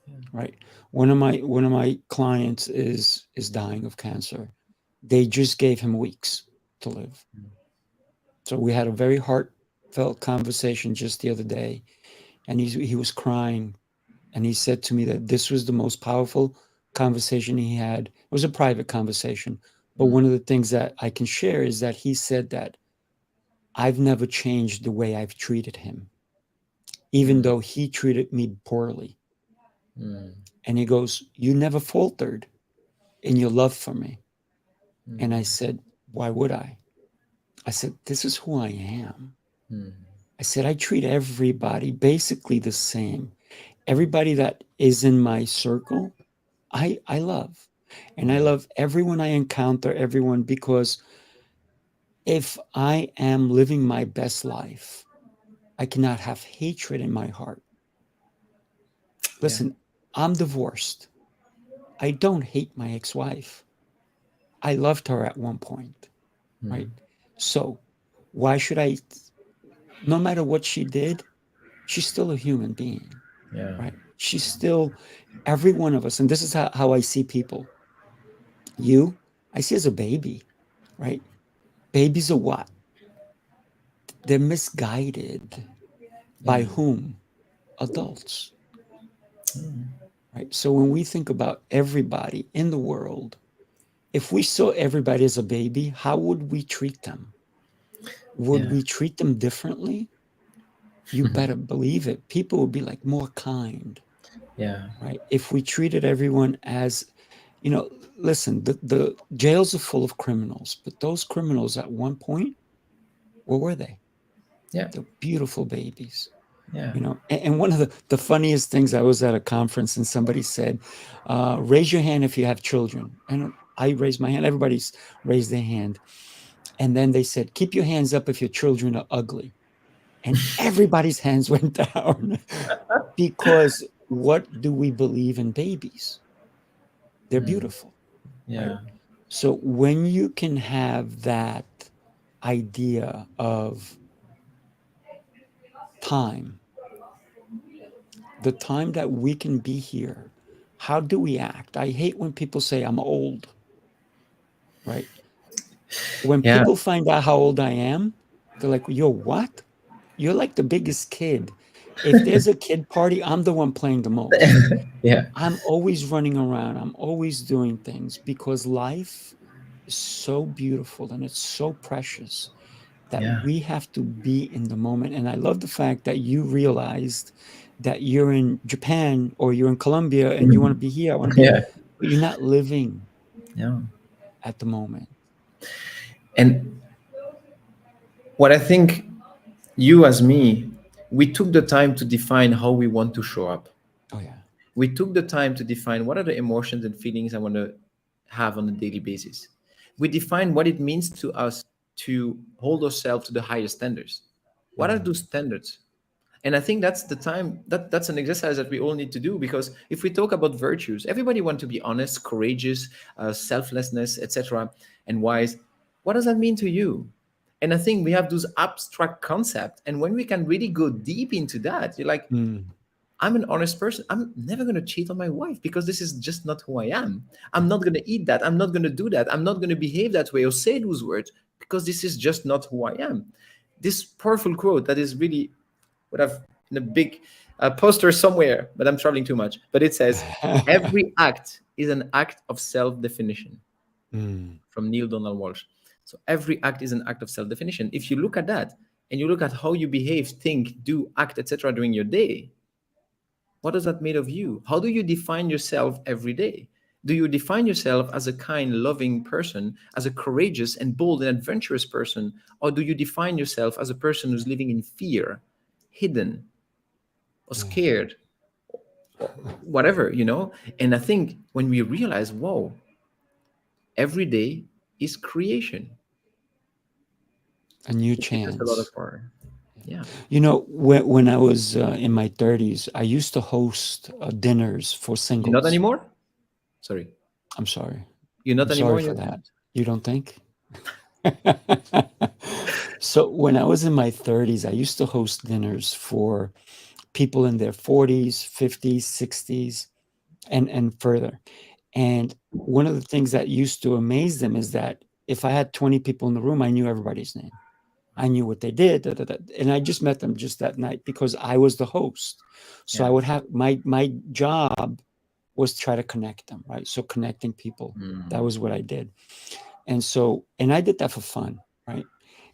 Yeah. right? One of my clients is dying of cancer. They just gave him weeks to live. So we had a very heartfelt conversation just the other day, and he was crying, and he said to me that this was the most powerful conversation he had. It was a private conversation, but Mm. one of the things that I can share is that he said that I've never changed the way I've treated him, even Mm. though he treated me poorly. Mm. And he goes, "You never faltered in your love for me." And I Mm. said, "Why would I?" I said, "This is who I am." Mm. I said, "I treat everybody basically the same. Everybody that is in my circle, I love. And I Yeah. love everyone I encounter, everyone, because if I am living my best life, I cannot have hatred in my heart. Yeah. Listen, I'm divorced. I don't hate my ex wife. I loved her at one point, Mm. right? So why should I, no matter what she did, she's still a human being, Yeah. right? She's still every one of us. And this is how I see people. You, I see as a baby, right? Babies are what? They're misguided. By Mm. whom? Adults, right? So when we think about everybody in the world, if we saw everybody as a baby, how would we treat them? Would Yeah. we treat them differently? You better believe it. People would be like more kind, Yeah. right? If we treated everyone as, you know, listen, the jails are full of criminals, but those criminals at one point, where were they? Yeah. They're beautiful babies. Yeah. And one of the funniest things, I was at a conference and somebody said, raise your hand if you have children. And I raised my hand. Everybody's raised their hand. And then they said, keep your hands up if your children are ugly. And everybody's hands went down because what do we believe in babies? They're Mm. beautiful, right? Yeah. So when you can have that idea of time, the time that we can be here, how do we act? I hate when people say I'm old, right? When Yeah. people find out how old I am, they're like, you're what? You're like the biggest kid. If there's a kid party, I'm the one playing the most. Yeah. I'm always running around. I'm always doing things because life is so beautiful and it's so precious that Yeah. we have to be in the moment. And I love the fact that you realized that you're in Japan or you're in Colombia and you want to be here. I want to be, Yeah. but you're not living Yeah. at the moment. And what I think, you as me, we took the time to define how we want to show up. Oh yeah. We took the time to define what are the emotions and feelings I want to have on a daily basis. We define what it means to us to hold ourselves to the highest standards. What are those Mm. standards? And I think that's the time, that's an exercise that we all need to do, because if we talk about virtues, everybody wants to be honest, courageous, selflessness, etc., and wise. What does that mean to you? And I think we have those abstract concepts, and when we can really go deep into that, you're like, Mm. I'm an honest person. I'm never going to cheat on my wife because this is just not who I am. I'm not going to eat that. I'm not going to do that. I'm not going to behave that way or say those words because this is just not who I am. This powerful quote that is really what I've in a big poster somewhere, but I'm traveling too much. But it says, every act is an act of self definition, Mm. from Neil Donald Walsh. So every act is an act of self definition. If you look at that and you look at how you behave, think, do, act, etc. during your day, what does that made of you? How do you define yourself every day? Do you define yourself as a kind, loving person, as a courageous and bold and adventurous person? Or do you define yourself as a person who's living in fear, hidden, or Yeah. scared, or whatever, you know? And I think when we realize, whoa, every day is creation, A new it gives us a lot of chance. power. Yeah. You know, when I was in my 30s, I used to host dinners for You're not singles. anymore? Sorry. I'm sorry. You're not I'm anymore sorry in for your that. 30s? You don't think? So when I was in my 30s, I used to host dinners for people in their 40s, 50s, 60s, and further. And one of the things that used to amaze them is that if I had 20 people in the room, I knew everybody's name. I knew what they did, da, da, da. And I just met them just that night because I was the host. So I Yeah. would have my job was try to connect them, right? So connecting people, that was what I did. And I did that for fun, right?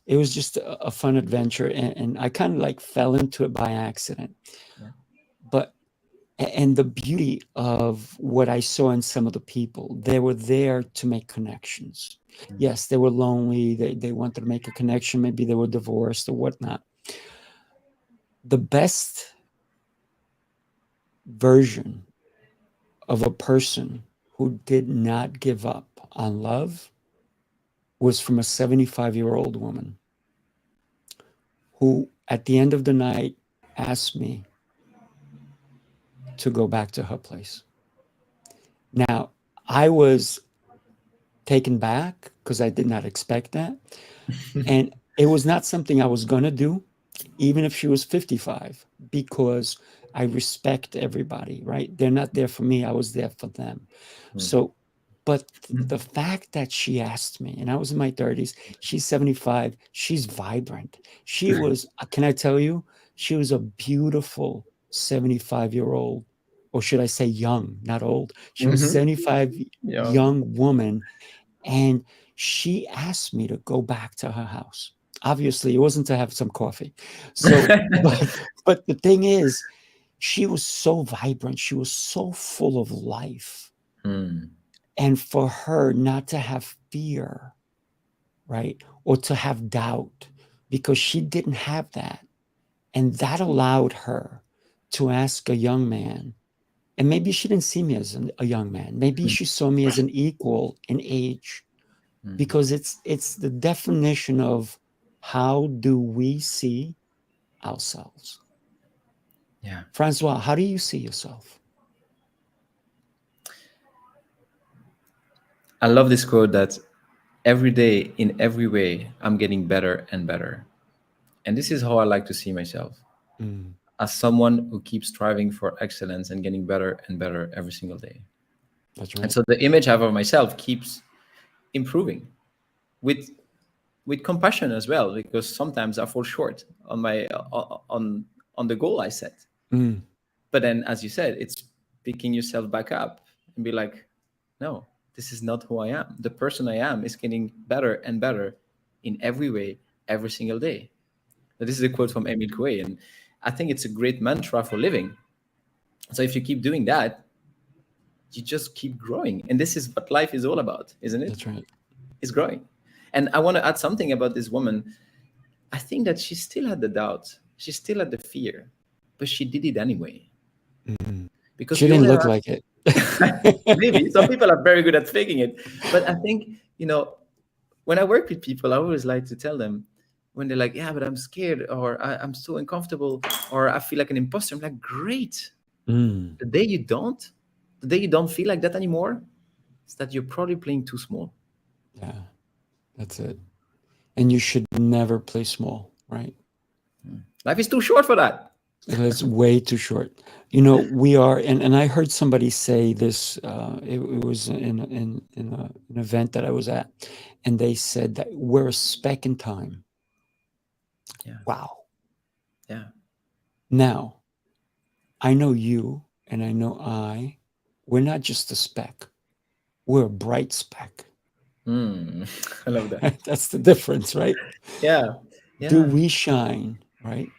It was just a fun adventure, and I kind of like fell into it by accident. Yeah. But and the beauty of what I saw in some of the people, they were there to make connections. Yes, they were lonely. They wanted to make a connection. Maybe they were divorced or whatnot. The best version of a person who did not give up on love was from a 75-year-old woman who, at the end of the night, asked me to go back to her place. Now, I was taken back because I did not expect that. And it was not something I was going to do, even if she was 55, because I respect everybody, right? They're not there for me. I was there for them. So, but the fact that she asked me, and I was in my 30s, she's 75, she's vibrant. She was, can I tell you, she was a beautiful 75-year-old, or should I say young, not old. She was 75 Yeah. young woman, and she asked me to go back to her house. Obviously, it wasn't to have some coffee. So, but the thing is, she was so vibrant. She was so full of life. And for her not to have fear, right? Or to have doubt, because she didn't have that. And that allowed her to ask a young man, and maybe she didn't see me as a young man. Maybe she saw me as an equal in age, because it's the definition of how do we see ourselves. Yeah. Francois, how do you see yourself? I love this quote that every day, in every way, I'm getting better and better. And this is how I like to see myself, Mm, as someone who keeps striving for excellence and getting better and better every single day. that's And right. so the image I have of myself keeps improving with compassion as well, because sometimes I fall short on my on the goal I set. Mm, But then, as you said, it's picking yourself back up and be like, no, this is not who I am. The person I am is getting better and better in every way, every single day. Now, this is a quote from Emile Coué, and I think it's a great mantra for living. So if you keep doing that, you just keep growing. And this is what life is all about, isn't it? that's right. It's growing. And I want to add something about this woman. I think that she still had the doubt, she still had the fear, but she did it anyway. Mm. Because She we all didn't look have, like it. maybe some people are very good at faking it. But I think, when I work with people, I always like to tell them, when they're like, yeah, but I'm scared, or I'm so uncomfortable, or I feel like an imposter. I'm like, great. Mm, The day you don't, the day you don't feel like that anymore, it's that you're probably playing too small. yeah, that's it. And you should never play small, right? Life is too short for that. It's way too short. You know, we are, and I heard somebody say this. It was in an event that I was at, and they said that we're a speck in time. Yeah. Wow. Yeah. Now, I know you, and I know we're not just a speck. We're a bright speck. I love that. That's the difference, right? Yeah. Do Yeah. we shine, right?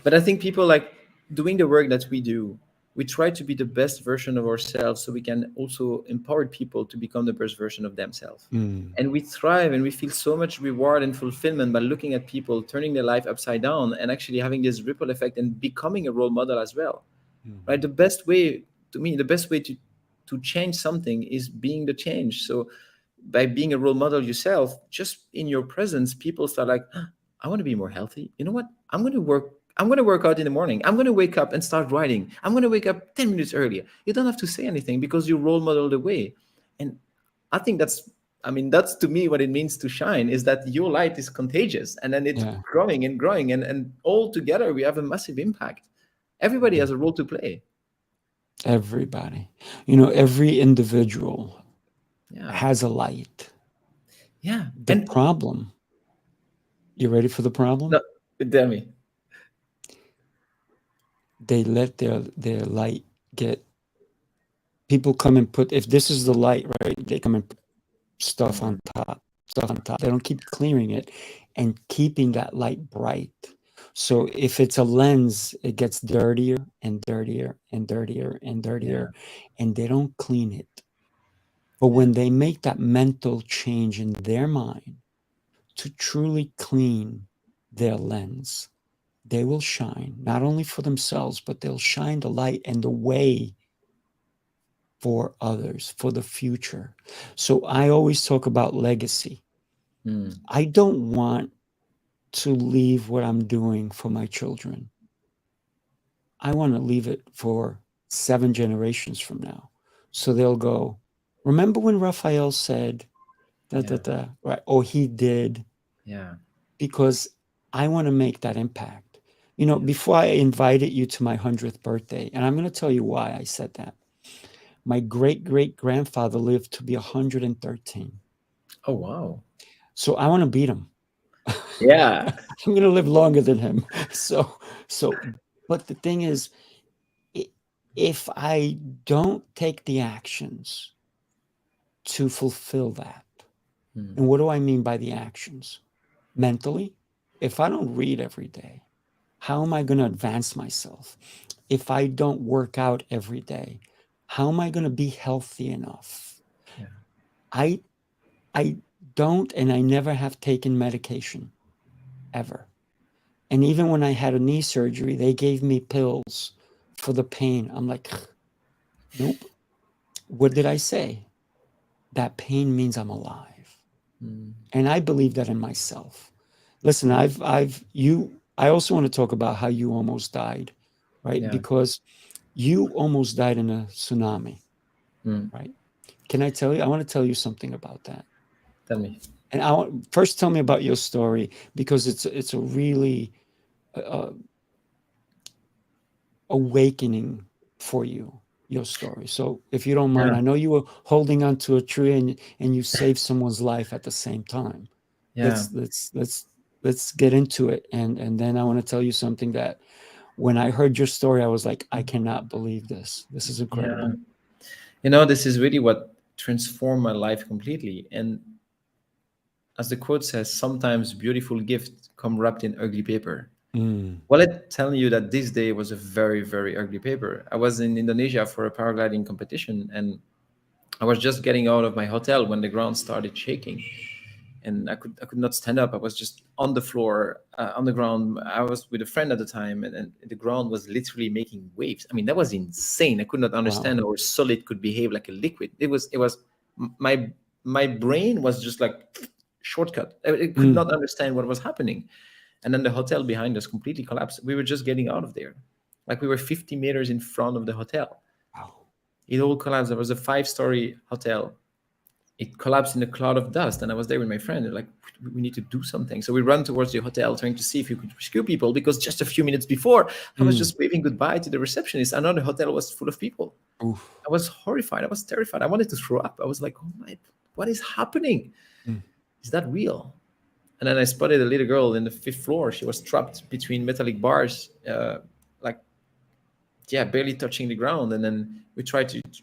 But I think people like doing the work that we do, we try to be the best version of ourselves so we can also empower people to become the best version of themselves. Mm, And we thrive and we feel so much reward and fulfillment by looking at people turning their life upside down and actually having this ripple effect and becoming a role model as well. Right? mhm. The best way, to me, the best way to change something is being the change. So by being a role model yourself, just in your presence, people start like, "Huh, I want to be more healthy. You know what? I'm going to work out in the morning. I'm going to wake up and start writing. I'm going to wake up 10 minutes earlier." You don't have to say anything because you role model the way. And I think that's to me what it means to shine, is that your light is contagious and then it's Yeah. growing and growing. And all together we have a massive impact. Everybody Mhm. has a role to play. Everybody. You know, every individual Yeah. has a light. Yeah. The And problem, you ready for the no, problem? tell me. They let their light get people come and put, if this is the light, right? They come and put stuff on Mm, top, stuff on top. They don't keep clearing it and keeping that light bright. So if it's a lens, it gets dirtier and dirtier and dirtier and yeah. dirtier, and they don't clean it. But Yeah. when they make that mental change in their mind to truly clean their lens, they will shine not only for themselves, but they'll shine the light and the way for others, for the future. So I always talk about legacy. Mm, I don't want to leave what I'm doing for my children. I want to leave it for 7 generations from now. So they'll go, remember when Raphael said, da, da, yeah. da, right? Or he did, Yeah. because I want to make that impact. You know, Yeah. before I invited you to my 100th birthday, and I'm going to tell you why I said that. My great great grandfather lived to be 113. Oh wow. So I want to beat him. Yeah. I'm going to live longer than him. So, but the thing is, if I don't take the actions to fulfill that, Mm, and what do I mean by the actions? Mentally, if I don't read every day, how am I going to advance myself? If I don't work out every day, how am I going to be healthy enough? yeah. I I don't, and I never have taken medication ever. And even when I had a knee surgery, they gave me pills for the pain. I'm like, nope. What did I say? That pain means I'm alive. Mm, And I believe that in myself. Listen, I also want to talk about how you almost died, right? yeah. Because you almost died in a tsunami, Mm, right? Can I tell you? I want to tell you something about that. tell me. And I want first tell me about your story, because it's a really uh, awakening for you, your story. So if you don't mind, Yeah. I know you were holding onto a tree and you saved someone's life at the same time. Yeah. Let's get into it, and then I want to tell you something that when I heard your story, I was like, I cannot believe this. This is Yeah. incredible. This is really what transformed my life completely. And as the quote says, sometimes beautiful gifts come wrapped in ugly paper. Mm, Well, I'm telling you that this day was a very, very ugly paper. I was in Indonesia for a paragliding competition, and I was just getting out of my hotel when the ground started shaking, and I could not stand up. I was just on the floor, on the ground. I was with a friend at the time, and the ground was literally making waves. I mean, that was insane. I could not wow. understand how a solid could behave like a liquid. It was my brain was just like shortcut. It could Mm, not understand what was happening. And then the hotel behind us completely collapsed. We were just getting out of there, like we were 50 meters in front of the hotel. wow. It all collapsed. There was a 5-story hotel. It collapsed in a cloud of dust, and I was there with my friend. They're like, we need to do something. So we run towards the hotel trying to see if we could rescue people, because just a few minutes before I was Mm, just waving goodbye to the receptionist. I know the hotel was full of people. oof. I was horrified. I was terrified. I wanted to throw up. I was like, oh my, what is happening? Mm, Is that real? And then I spotted a little girl in the 5th floor. She was trapped between metallic bars, like, yeah, barely touching the ground. And then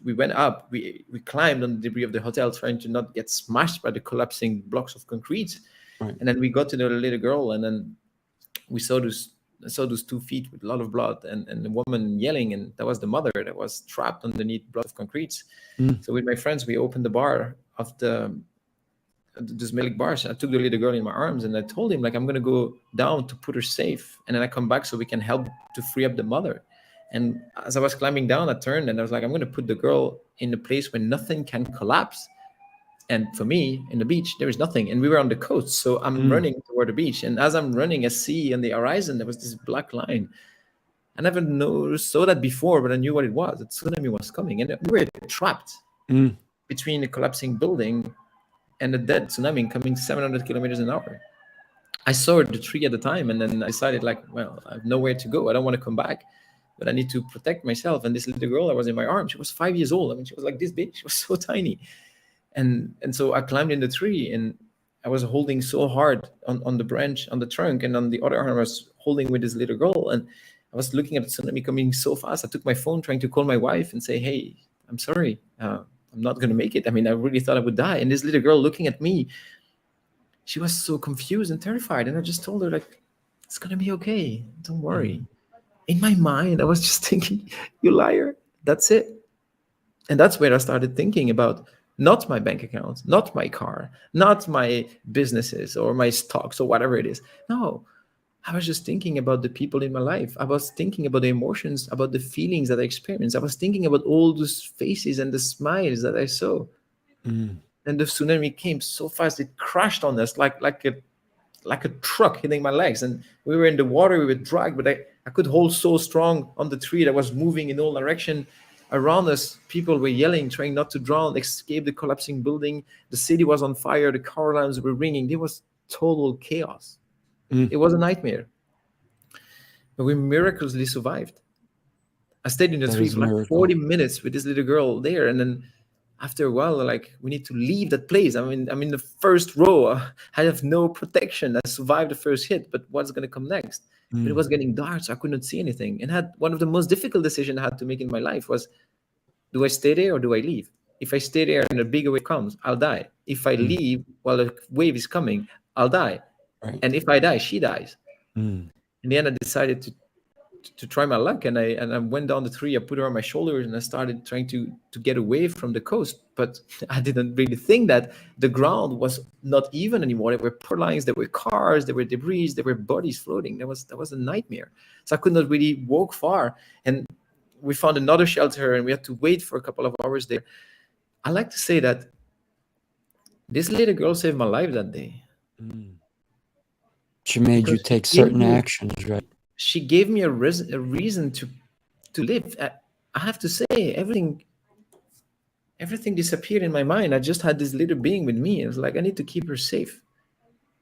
we went up, we climbed on the debris of the hotel, trying to not get smashed by the collapsing blocks of concrete. right. And then we got to the little girl, and then we saw those 2 feet with a lot of blood, and the woman yelling, and that was the mother that was trapped underneath blood of concrete. So with my friends, we opened the bar of this milk bars. I took the little girl in my arms, and I told him, like, I'm gonna go down to put her safe, and then I come back so we can help to free up the mother. And as I was climbing down, I turned and I was like, I'm gonna put the girl in a place where nothing can collapse. And for me, in the beach, there is nothing. And we were on the coast, so I'm running toward the beach. And as I'm running, I see on the horizon there was this black line. I never saw that before, but I knew what it was. The tsunami was coming, and we were trapped between the collapsing building and the dead tsunami coming 700 kilometers an hour. I saw the tree at the time, and then I decided, like, well, I have nowhere to go. I don't want to come back, but I need to protect myself. And this little girl that was in my arms, she was 5 years old. I mean, she was like this big. She was so tiny. And so I climbed in the tree, and I was holding so hard on the branch, on the trunk, and on the other arm I was holding with this little girl. And I was looking at the tsunami coming so fast. I took my phone trying to call my wife and say, hey, I'm sorry. I'm not going to make it. I mean, I really thought I would die. And this little girl looking at me, she was so confused and terrified. And I just told her, like, it's going to be okay. Don't worry. In my mind, I was just thinking, you liar. That's it. And that's where I started thinking about not my bank account, not my car, not my businesses or my stocks or whatever it is. No, I was just thinking about the people in my life. I was thinking about the emotions, about the feelings that I experienced. I was thinking about all those faces and the smiles that I saw. And the tsunami came so fast, it crashed on us like a truck hitting my legs. And we were in the water, we were dragged, but I could hold so strong on the tree that was moving in all direction. Around us, people were yelling, trying not to drown, escape the collapsing building. The city was on fire. The car alarms were ringing. There was total chaos. It was a nightmare. But we miraculously survived. I stayed in the tree for like 40 minutes with this little girl there. And then after a while, like, we need to leave that place. I mean, I'm in the first row. I have no protection. I survived the first hit, but what's going to come next? But it was getting dark, so I could not see anything. And had one of the most difficult decisions I had to make in my life was, do I stay there or do I leave? If I stay there and a bigger wave comes, I'll die. If I leave while a wave is coming, I'll die. Right. And if I die, she dies. In the end, I decided to try my luck, and I went down the tree. I put her on my shoulders, and I started trying to get away from the coast. But I didn't really think that the ground was not even anymore. There were poor lines, there were cars, there were debris, there were bodies floating. That was a nightmare. So I could not really walk far. And we found another shelter, and we had to wait for a couple of hours there. I like to say that this little girl saved my life that day. She made you take certain actions, right? She gave me a reason to live. I have to say, everything disappeared in my mind. I just had this little being with me. It was like, I need to keep her safe.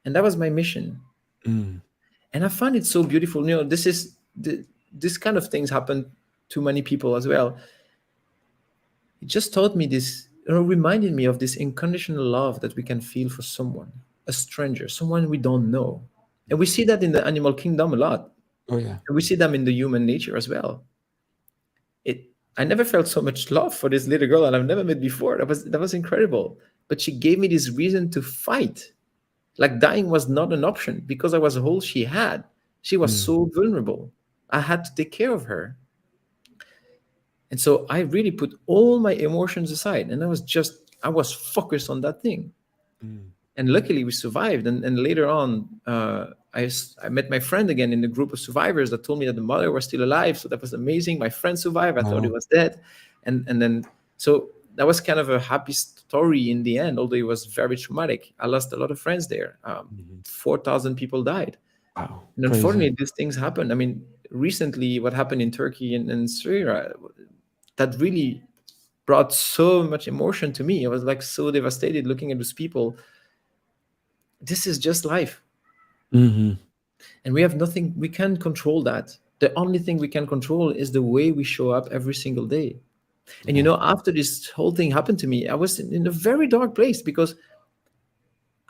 And that was my mission. And I find it so beautiful. You know, this kind of things happen to many people as well. It just taught me this, reminded me of this unconditional love that we can feel for someone, a stranger, someone we don't know. And we see that in the animal kingdom a lot. Oh, yeah. And we see them in the human nature as well. I never felt so much love for this little girl that I've never met before. That was incredible. But she gave me this reason to fight. Like, dying was not an option because I was all she had. She was so vulnerable. I had to take care of her. And so I really put all my emotions aside, and I was focused on that thing. And luckily we survived. And later on, I met my friend again in the group of survivors that told me that the mother was still alive. So that was amazing. My friend survived. I thought he was dead. And then, so that was kind of a happy story in the end, although it was very traumatic. I lost a lot of friends there. 4,000 people died. Wow. And unfortunately, these things happen. I mean, recently what happened in Turkey and Syria, that really brought so much emotion to me. I was like so devastated looking at those people. This is just life. And we have nothing, we can't control that. The only thing we can control is the way we show up every single day. And you know, after this whole thing happened to me, I was in a very dark place because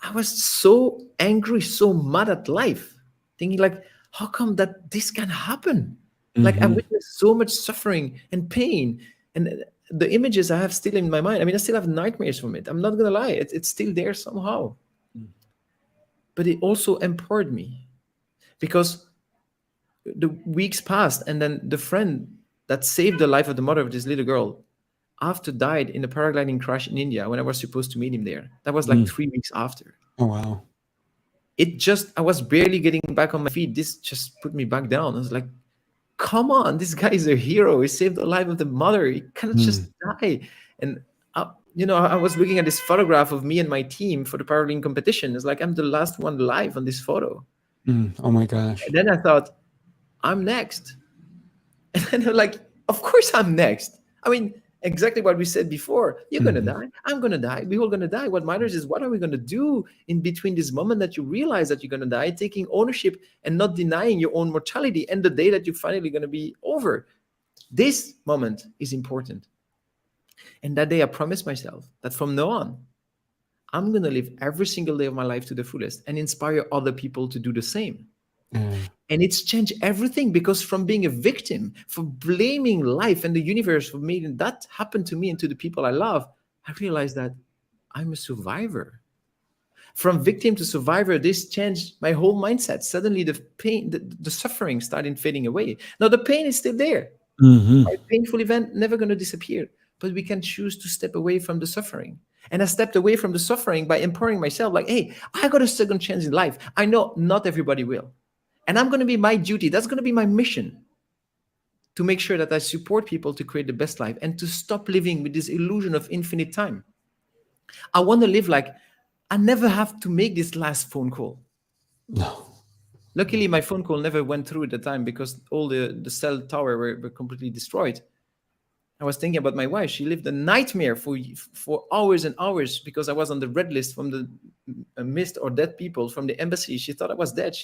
I was so angry, so mad at life, thinking like, how come that this can happen? Like, I witnessed so much suffering and pain, and the images I have still in my mind. I mean, I still have nightmares from it. I'm not going to lie. It's still there somehow. But it also empowered me, because the weeks passed, and then the friend that saved the life of the mother of this little girl after died in a paragliding crash in India when I was supposed to meet him there. That was like 3 weeks after. Oh, wow. I was barely getting back on my feet. This just put me back down. I was like, come on, this guy is a hero. He saved the life of the mother. He cannot just die. And I was looking at this photograph of me and my team for the paragliding competition. It's like I'm the last one alive on this photo. Oh my gosh. And then I thought, I'm next. And then I'm like, of course I'm next. I mean, exactly what we said before. You're going to die. I'm going to die. We're all going to die. What matters is what are we going to do in between this moment that you realize that you're going to die, taking ownership and not denying your own mortality, and the day that you're finally going to be over. This moment is important. And that day I promised myself that from now on, I'm going to live every single day of my life to the fullest and inspire other people to do the same. And it's changed everything, because from being a victim, for blaming life and the universe for making that happen to me and to the people I love, I realized that I'm a survivor. From victim to survivor, this changed my whole mindset. Suddenly the pain, the suffering started fading away. Now the pain is still there. A painful event never going to disappear, but we can choose to step away from the suffering. And I stepped away from the suffering by empowering myself, like, hey, I got a second chance in life. I know not everybody will. And I'm going to be my duty. That's going to be my mission, to make sure that I support people to create the best life and to stop living with this illusion of infinite time. I want to live like I never have to make this last phone call. No. Luckily, my phone call never went through at the time, because all the cell tower were completely destroyed. I was thinking about my wife. She lived a nightmare for hours and hours, because I was on the red list from the missed or dead people from the embassy. She thought I was dead.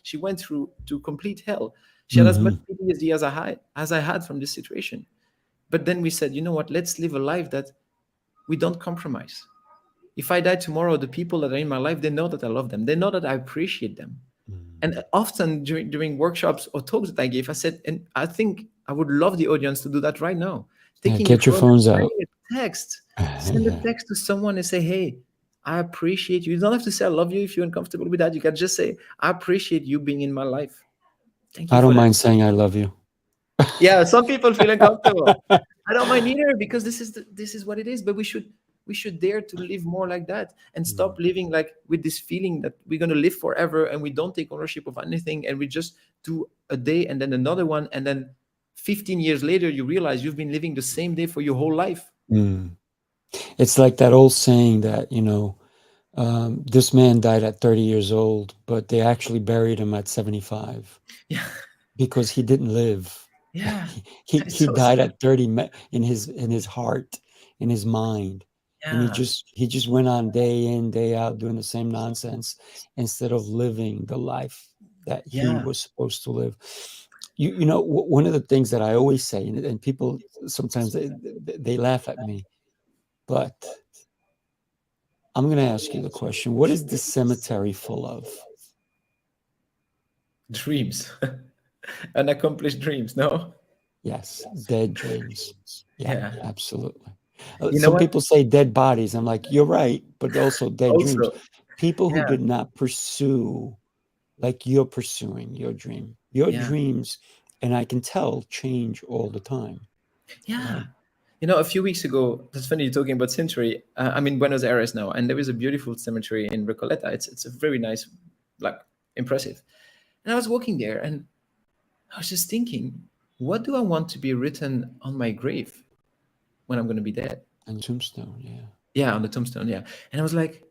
She went through to complete hell. She had as much PTSD as I had from this situation. But then we said, you know what? Let's live a life that we don't compromise. If I die tomorrow, the people that are in my life, they know that I love them. They know that I appreciate them. And often during workshops or talks that I gave, I said, and I think I would love the audience to do that right now. Taking Get your phone, phones out. writing a text, send a text to someone and say, hey, I appreciate you. You don't have to say I love you if you're uncomfortable with that. You can just say, I appreciate you being in my life. Thank you. I for don't that. mind saying I love you. Yeah, some people feel uncomfortable. I don't mind either, because this is what it is. But we should dare to live more like that, and stop living like with this feeling that we're going to live forever and we don't take ownership of anything, and we just do a day and then another one, and then 15 years later you realize you've been living the same day for your whole life. It's like that old saying that, this man died at 30 years old, but they actually buried him at 75. Yeah. Because he didn't live. Yeah. He It's so died sad. at 30 in his heart, in his mind. And Yeah. he just went on day in, day out doing the same nonsense, instead of living the life that he Yeah. was supposed to live. One of the things that I always say, and people sometimes they laugh at me, but I'm going to ask you the question: what is the cemetery full of? Dreams. Unaccomplished dreams. No. Yes, dead dreams. Yeah, Yeah. absolutely. You know Some what? people say dead bodies. I'm like, you're right, but also dead dreams. Also, People who yeah. did not pursue, like you're pursuing your dream, your Yeah. dreams, and I can tell, change all the time. Yeah. Right? A few weeks ago, that's funny you're talking about cemetery. I'm in Buenos Aires now, and there is a beautiful cemetery in Recoleta. It's a very nice, like, impressive. And I was walking there, and I was just thinking, what do I want to be written on my grave when I'm going to be dead? And tombstone, yeah. Yeah, on the tombstone, yeah. And I was like,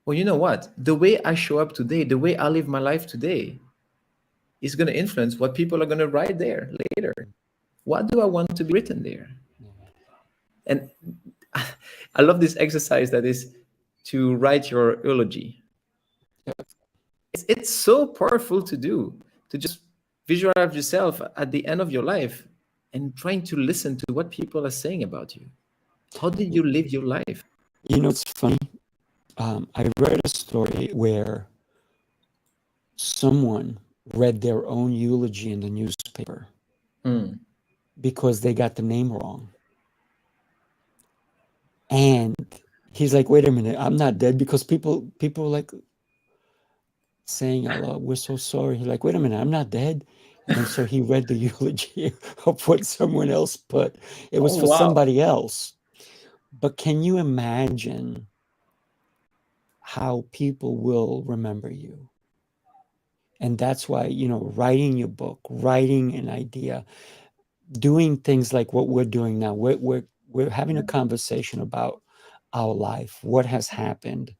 well, you know what? The way I show up today, the way I live my life today, is going to influence what people are going to write there later. What do I want to be written there? And I love this exercise that is to write your eulogy. It's so powerful to do, to just visualize yourself at the end of your life and trying to listen to what people are saying about you. How did you live your life? It's funny. I read a story where someone read their own eulogy in the newspaper because they got the name wrong. And he's like, wait a minute, I'm not dead, because people were like, saying out loud, "We're so sorry." He's like, "Wait a minute, I'm not dead." And so he read the eulogy of what someone else put. It was Oh for wow. somebody else. But can you imagine how people will remember you? And that's why, writing your book, writing an idea, doing things like what we're doing now. We're having a conversation about our life, what has happened,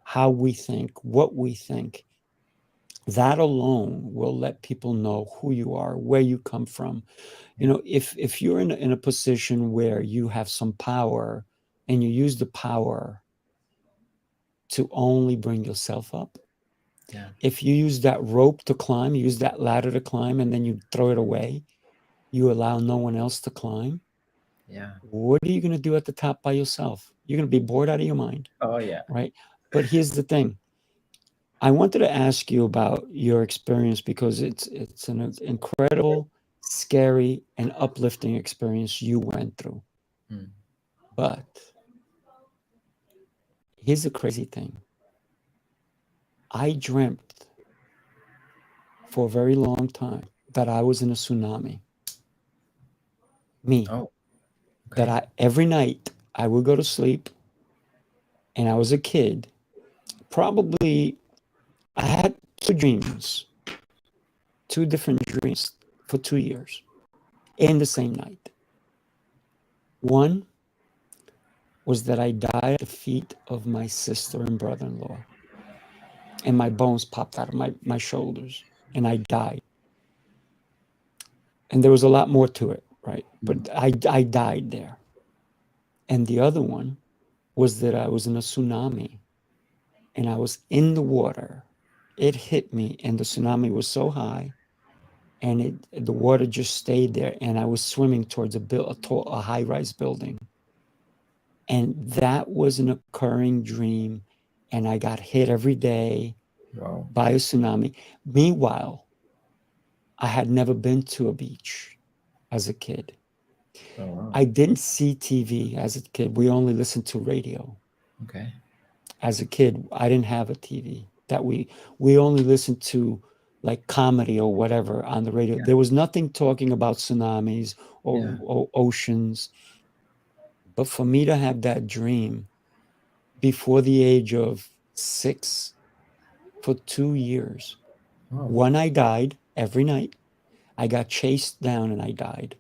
how we think, what we think. That alone will let people know who you are, where you come from. Yeah. If you're in a position where you have some power and you use the power to only bring yourself up, Yeah. if you use that rope to climb, you use that ladder to climb, and then you throw it away, you allow no one else to climb, Yeah. what are you going to do at the top by yourself? You're going to be bored out of your mind, Oh yeah. right? But here's the thing. I wanted to ask you about your experience because it's an incredible, scary, and uplifting experience you went through. Mm. But here's the crazy thing. I dreamt for a very long time that I was in a tsunami. Me. Oh, That okay. I every night I would go to sleep and I was a kid. Probably I had two dreams, two different dreams for 2 years in the same night. One was that I died at the feet of my sister and brother-in-law, and my bones popped out of my shoulders, and I died. And there was a lot more to it, right? But I died there. And the other one was that I was in a tsunami, and I was in the water. It hit me, and the tsunami was so high, and the water just stayed there, and I was swimming towards a high-rise building. And that was an occurring dream, and I got hit every day Wow. by a tsunami. Meanwhile, I had never been to a beach as a kid. Oh wow. I didn't see TV as a kid. We only listened to radio. Okay. As a kid, I didn't have a TV. We only listened to like comedy or whatever on the radio. Yeah. There was nothing talking about tsunamis Yeah. or oceans. But for me to have that dream before the age of 6 for 2 years, Wow. one, I died every night. I got chased down and I died.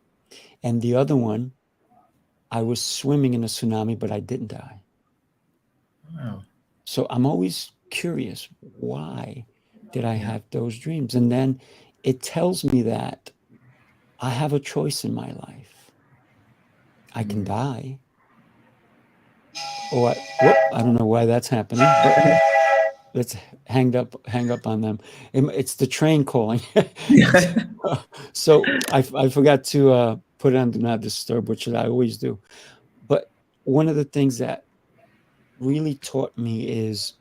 And the other one, I was swimming in a tsunami, but I didn't die. Wow. So I'm always curious, why did I Yeah. have those dreams? And then it tells me that I have a choice in my life. I can die, or I don't know why that's happening, but let's hang up on them. It's the train calling. So I forgot to put on do not disturb, which I always do. But one of the things that really taught me is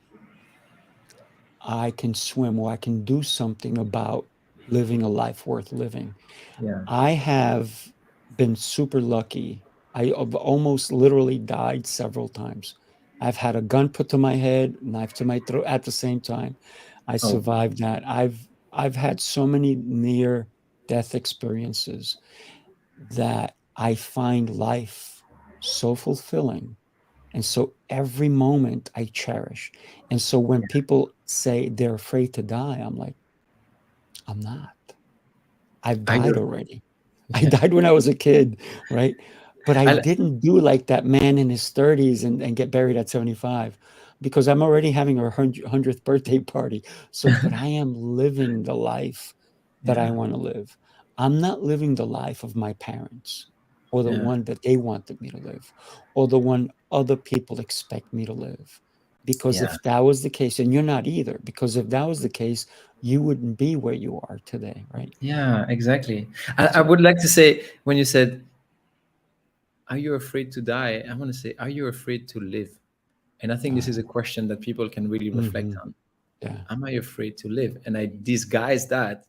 I can swim, or I can do something about living a life worth living. Yeah. I have been super lucky. I've almost literally died several times. I've had a gun put to my head, knife to my throat at the same time. I Oh. survived that. I've had so many near death experiences that I find life so fulfilling. And so every moment I cherish. And so when people say they're afraid to die, I'm like, I'm not. I've Are died you? already. I Yeah. died when I was a kid, right? But I I, didn't do like that man in his 30s and get buried at 75 because I'm already having a 100th birthday party. So, but I am living the life that I yeah. want to live. I'm not living the life of my parents or the Yeah. one that they wanted me to live or the one other people expect me to live. Because Yeah. if that was the case, and you're not either, because if that was the case, you wouldn't be where you are today, right? Yeah. Exactly. I So, would like to say, when you said, "Are you afraid to die?" I want to say, "Are you afraid to live?" And I think this is a question that people can really reflect mhm, on. yeah. Am I afraid to live? And I disguise that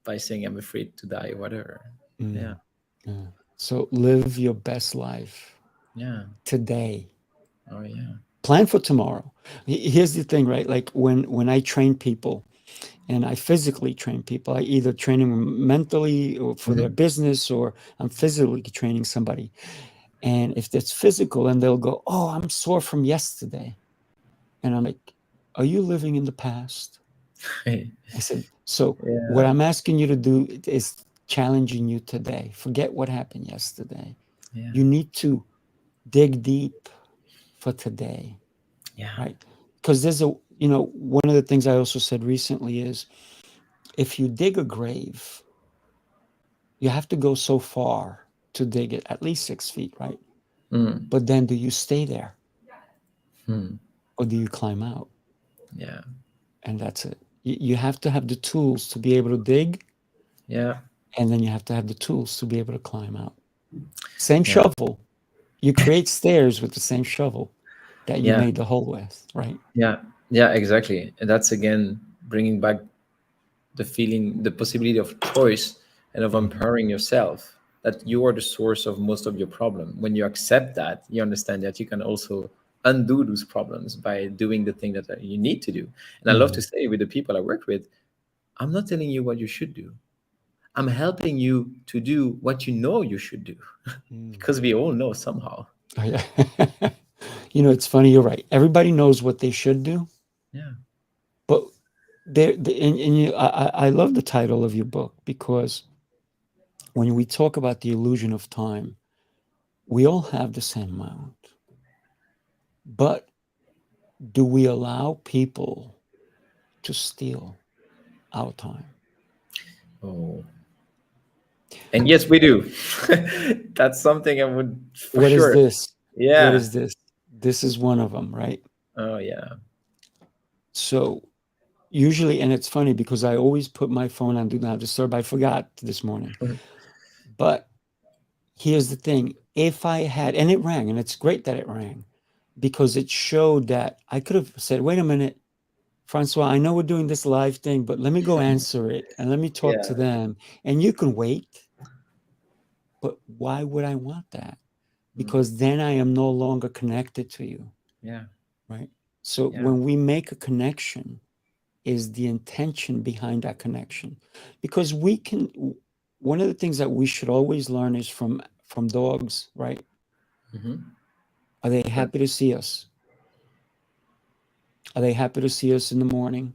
by saying I'm afraid to die, or whatever. Yeah. Mm, yeah. So live your best life Yeah. today. Oh yeah. Plan for tomorrow. Here's the thing, right? Like when I train people, and I physically train people. I either train them mentally or for their Mhm. business, or I'm physically training somebody. And if it's physical, and they'll go, "Oh, I'm sore from yesterday," and I'm like, "Are you living in the past?" I said, "So what Yeah. I'm asking you to do is challenging you today. Forget what happened yesterday. Yeah. You need to dig deep for today, Yeah. right?" Because there's one of the things I also said recently is, if you dig a grave, you have to go so far to dig it, at least 6 feet, right? Mm. But then do you stay there, Mm. or do you climb out? Yeah. And that's it. You have to have the tools to be able to dig, Yeah. and then you have to have the tools to be able to climb out. Same Yeah. shovel. You create stairs with the same shovel that you Yeah. made the hole with, right? Yeah. Yeah. Exactly. And that's again bringing back the feeling, the possibility of choice and of Mhm. empowering yourself, that you are the source of most of your problem. When you accept that, you understand that you can also undo those problems by doing the thing that you need to do. And I love to Mhm. say with the people I work with, I'm not telling you what you should do. I'm helping you to do what you know you should do, Mm. because we all know somehow. Oh, yeah. It's funny. You're right. Everybody knows what they should do, Yeah. but I love the title of your book, because when we talk about the illusion of time, we all have the same amount, but do we allow people to steal our time? Oh, and yes, we do. That's something I would for What is sure. this? What Yeah. is this? This is one of them, right? Oh, yeah. So usually, and it's funny because I always put my phone on do not disturb. I forgot this morning. But here's the thing. If I had, and it rang, and it's great that it rang, because it showed that I could have said, wait a minute, Francois, I know we're doing this live thing, but let me go answer it and let me talk to Yeah. them. And you can wait. But why would I want that? Mm. Because then I am no longer connected to you, Yeah. right? So Yeah. when we make a connection, is the intention behind that connection. Because one of the things that we should always learn is from dogs, right? Hmm. Are they happy to see us? Are they happy to see us in the morning?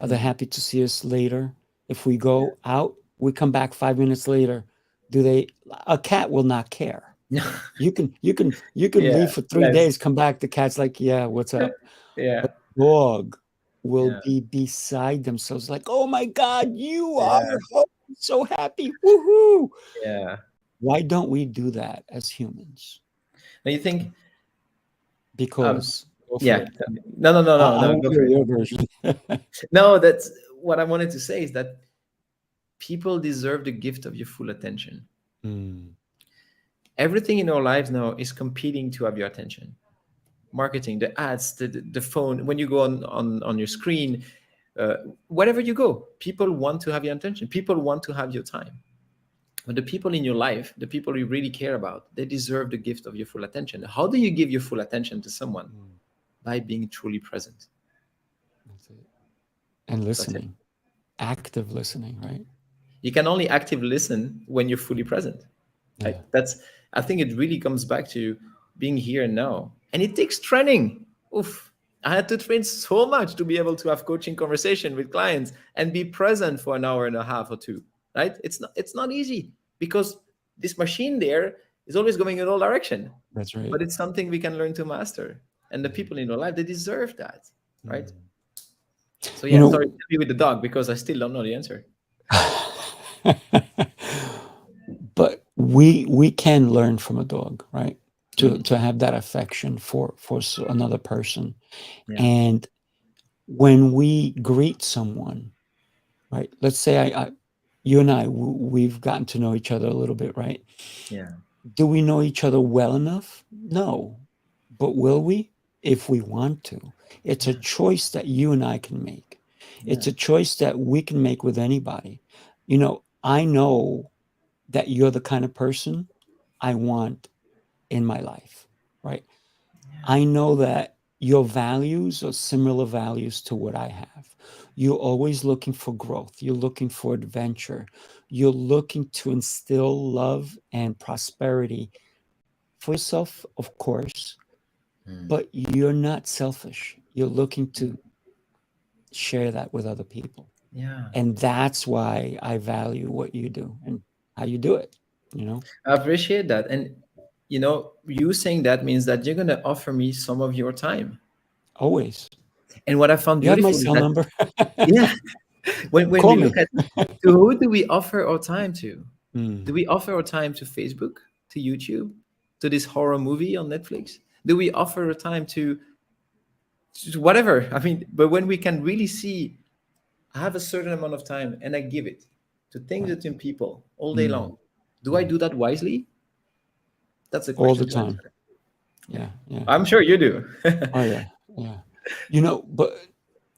Are they happy to see us later? If we go out, we come back 5 minutes later. Do they? A cat will not care. Yeah. You can Yeah. leave for 3 days, Less. come back. The cat's like, yeah, what's up? A Yeah. dog will Yeah. be beside themselves, like, oh my God, you are Yeah. so happy. Woohoo. Yeah. Why don't we do that as humans? Now you think, um, Because go for yeah. it. No, no, no, I, no, I no. want Go to for hear it. your version. No, that's what I wanted to say, is that people deserve the gift of your full attention. Mm, Everything in our lives now is competing to have your attention. Marketing, the ads, the phone, when you go on your screen, uh, wherever you go, people want to have your attention. People want to have your time. But the people in your life, the people you really care about, they deserve the gift of your full attention. How do you give your full attention to someone? mm, By being truly present. that's it. And That's it. listening, active listening, right? You can only actively listen when you're fully present. Right? Yeah. That's, I think it really comes back to being here and now. And it takes training. Oof. I had to train so much to be able to have coaching conversation with clients and be present for an hour and a half or two. Right? It's not easy, because this machine there is always going in all direction. That's right. But it's something we can learn to master. And the people in our life, they deserve that. Right? Mm. So You yeah, sorry, know, tell me with the dog, because I still don't know the answer. but we can learn from a dog, right? To Mm. to have that affection for another person. Yeah. And when we greet someone, right? Let's say you and I, we've gotten to know each other a little bit, right? Yeah. Do we know each other well enough? No. But will we? If we want to. It's a Yeah. choice that you and I can make. It's Yeah. a choice that we can make with anybody. I know that you're the kind of person I want in my life, right? I know that your values are similar values to what I have. You're always looking for growth. You're looking for adventure. You're looking to instill love and prosperity for yourself, of course, but you're not selfish. You're looking to share that with other people. Yeah. And that's why I value what you do and how you do it, you know, I appreciate that. And you saying that means that you're gonna offer me some of your time. always. And what I found You have my beautiful is cell that, number. yeah, when Call we look me. at, to who do we offer our time to? Do Mm, we offer our time to Facebook, to YouTube, to this horror movie on Netflix? Do we offer our time to whatever? I mean, but when we can really see, I have a certain amount of time and I give it to things right. and people all day Mm, long. Do I mm. do that wisely? That's a All the question to time. answer. Yeah. Yeah, yeah. I'm sure you do. Oh, yeah, yeah. But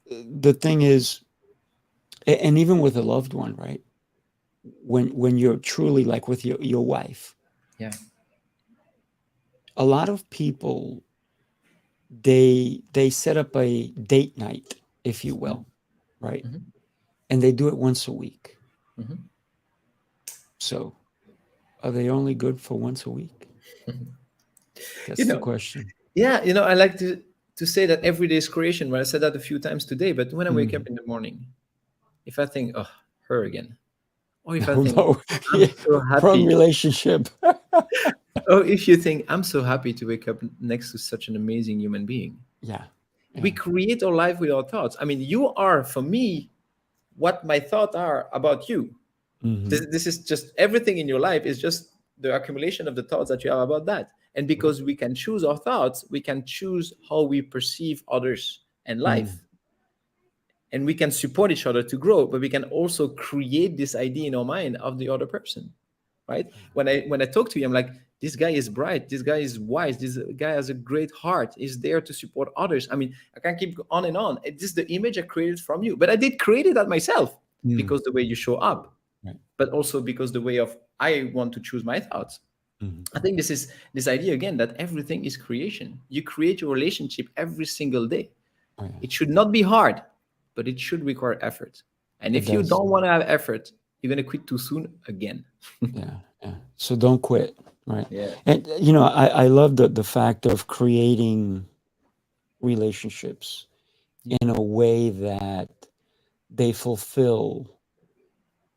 the thing is, and even with a loved one, right? When you're truly like with your wife, Yeah. a lot of people they set up a date night, if you will, right? Mhm. And they do it once a week. Mhm. So are they only good for once a week? You That's the know, question. yeah, I like to say that every day is creation. Well, I said that a few times today, but when I wake up Mm. in the morning, if I think, oh, her again, or if I No, think, no. I'm Yeah, so wrong happy, relationship. or if you think, I'm so happy to wake up next to such an amazing human being, Yeah, we yeah. create our life with our thoughts. I mean, you are, for me, what my thoughts are about you. Hmm. This is just everything in your life is just the accumulation of the thoughts that you have about that. And Right. because we can choose our thoughts, we can choose how we perceive others and Mm. life. And we can support each other to grow, but we can also create this idea in our mind of the other person, right? When I talk to you, I'm like, this guy is bright, this guy is wise, this guy has a great heart, is there to support others. I mean, I can keep on and on. This is the image I created from you, but I did create it at myself, Mm. because the way you show up, Right. but also because the way of I want to choose my thoughts. Mhm. I think this is this idea again that everything is creation. You create your relationship every single day. Oh, yeah. It should not be hard, but it should require effort. And It if you does. don't want to have effort, you're going to quit too soon again. Yeah, yeah. So don't quit, right? Yeah. And I love the fact of creating relationships in a way that they fulfill,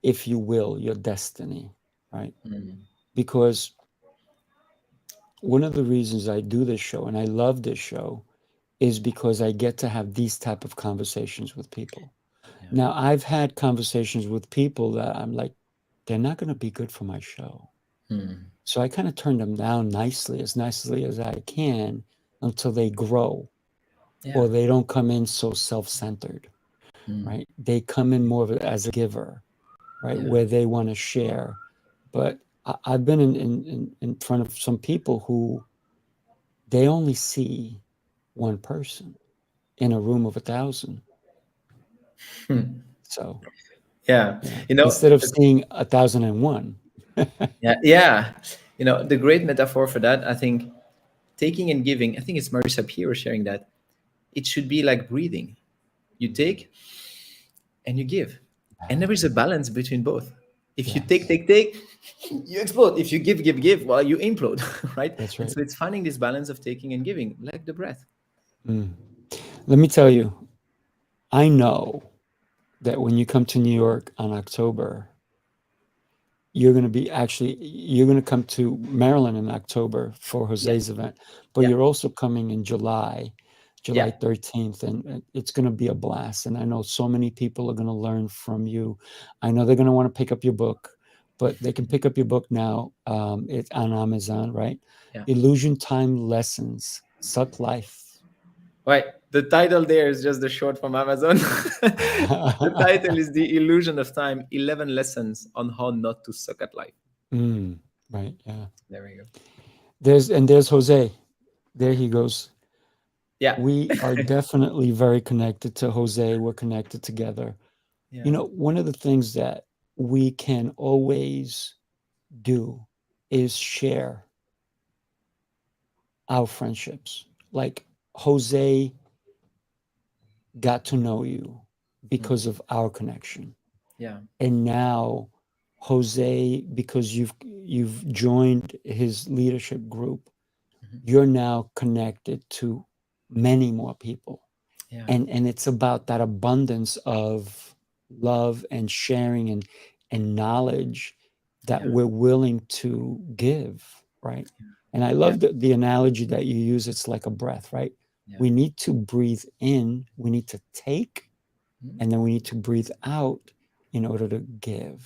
if you will, your destiny, right? Mm. Because one of the reasons I do this show and I love this show is because I get to have these type of conversations with people. Yeah. Now, I've had conversations with people that I'm like, they're not going to be good for my show. Mm. So I kind of turn them down nicely as I can until they grow Yeah. or they don't come in so self-centered, Mm. right? They come in more of as a giver, right? Yeah. Where they want to share. But I've been in front of some people who they only see one person in a room of 1,000. Hmm. So Yeah. yeah, You know, instead of seeing 1,001. yeah. Yeah. The great metaphor for that, I think, taking and giving, I think it's Marisa Peer sharing that. It should be like breathing. You take and you give. And there is a balance between both. If you Yes, take, you explode. If you give, well, you implode, right? that's And right. so it's finding this balance of taking and giving, like the breath. Mm. Let me tell you, I know that when you come to New York on October, you're going to come to Maryland in October for Yeah, Jose's event, but yeah, you're also coming in July yeah. 13th, and it's going to be a blast. And I know so many people are going to learn from you. I know they're going to want to pick up your book, but they can pick up your book now. It's on Amazon, right? Yeah. Illusion Time Lessons, Suck Life. Right. The title there is just the short from Amazon. The title is The Illusion of Time 11 Lessons on How Not to Suck at Life. Mm, right, yeah. There we go. There's Jose. There he goes. Yeah. We are definitely very connected to Jose. We're connected together. Yeah. One of the things that we can always do is share our friendships. Like Jose got to know you because of our connection. Yeah. And now Jose, because you've joined his leadership group, you're now connected to many more people. Yeah. And it's about that abundance of love and sharing and knowledge that Yeah. we're willing to give, right? And I Yeah. love the analogy that you use. It's like a breath, right? Yeah. We need to breathe in, we need to take, and then we need to breathe out in order to give.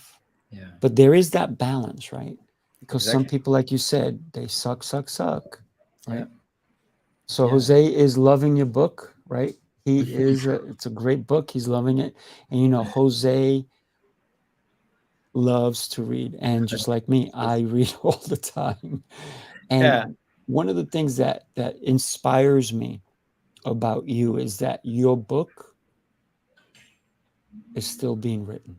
Yeah. But there is that balance, right? Because some Exactly. people, like you said, they suck, Yeah. right? So Yeah. Jose is loving your book, right? He is. It's a great book. He's loving it, and you know, Jose loves to read, and just like me, I read all the time. And Yeah. one of the things that inspires me about you is that your book is still being written.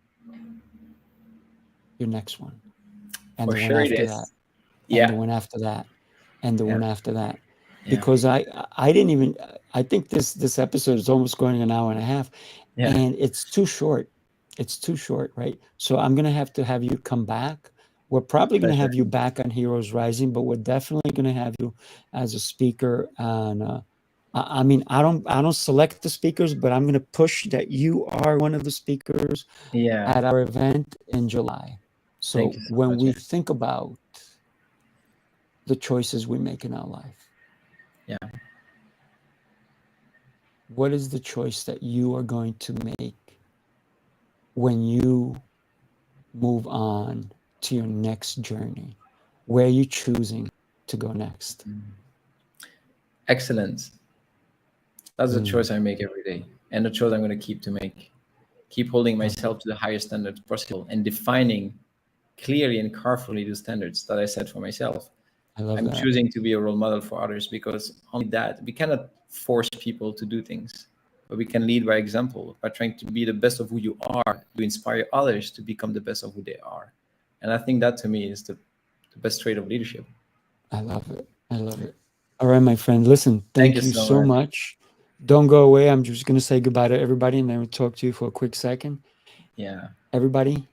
Your next one, and For the one sure it after that, is. and the Yeah. one after that, and the Yeah. one after that. Yeah. Because I didn't even, I think this episode is almost going an hour and a half, Yeah. and it's too short. It's too short, right? So I'm gonna have to have you come back. We're probably gonna Pleasure. have you back on Heroes Rising, but we're definitely gonna have you as a speaker. And I mean, I don't select the speakers, but I'm gonna push that you are one of the speakers Yeah. at our event in July. Thank So you so when much. we think about the choices we make in our life, Yeah. what is the choice that you are going to make when you move on to your next journey? Where are you choosing to go next? Excellent. That's the choice Mm, I make every day, and the choice I'm going to keep to make. Keep holding love it. myself to the highest standards possible and defining clearly and carefully the standards that I set for myself. I love I'm that. choosing to be a role model for others because only that we cannot force people to do things, but we can lead by example by trying to be the best of who you are, to inspire others to become the best of who they are. And I think that to me is the best trait of leadership. I love it. I love it. All right, my friend. Listen, Thank you thank you so so much. much. Don't go away. I'm just going to say goodbye to everybody and then we'll talk to you for a quick second. Yeah. Everybody,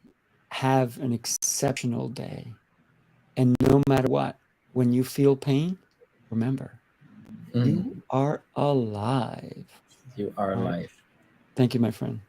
have an exceptional day. And no matter what, when you feel pain, remember, Mm. you are alive. You are All right. alive. Thank you, my friend.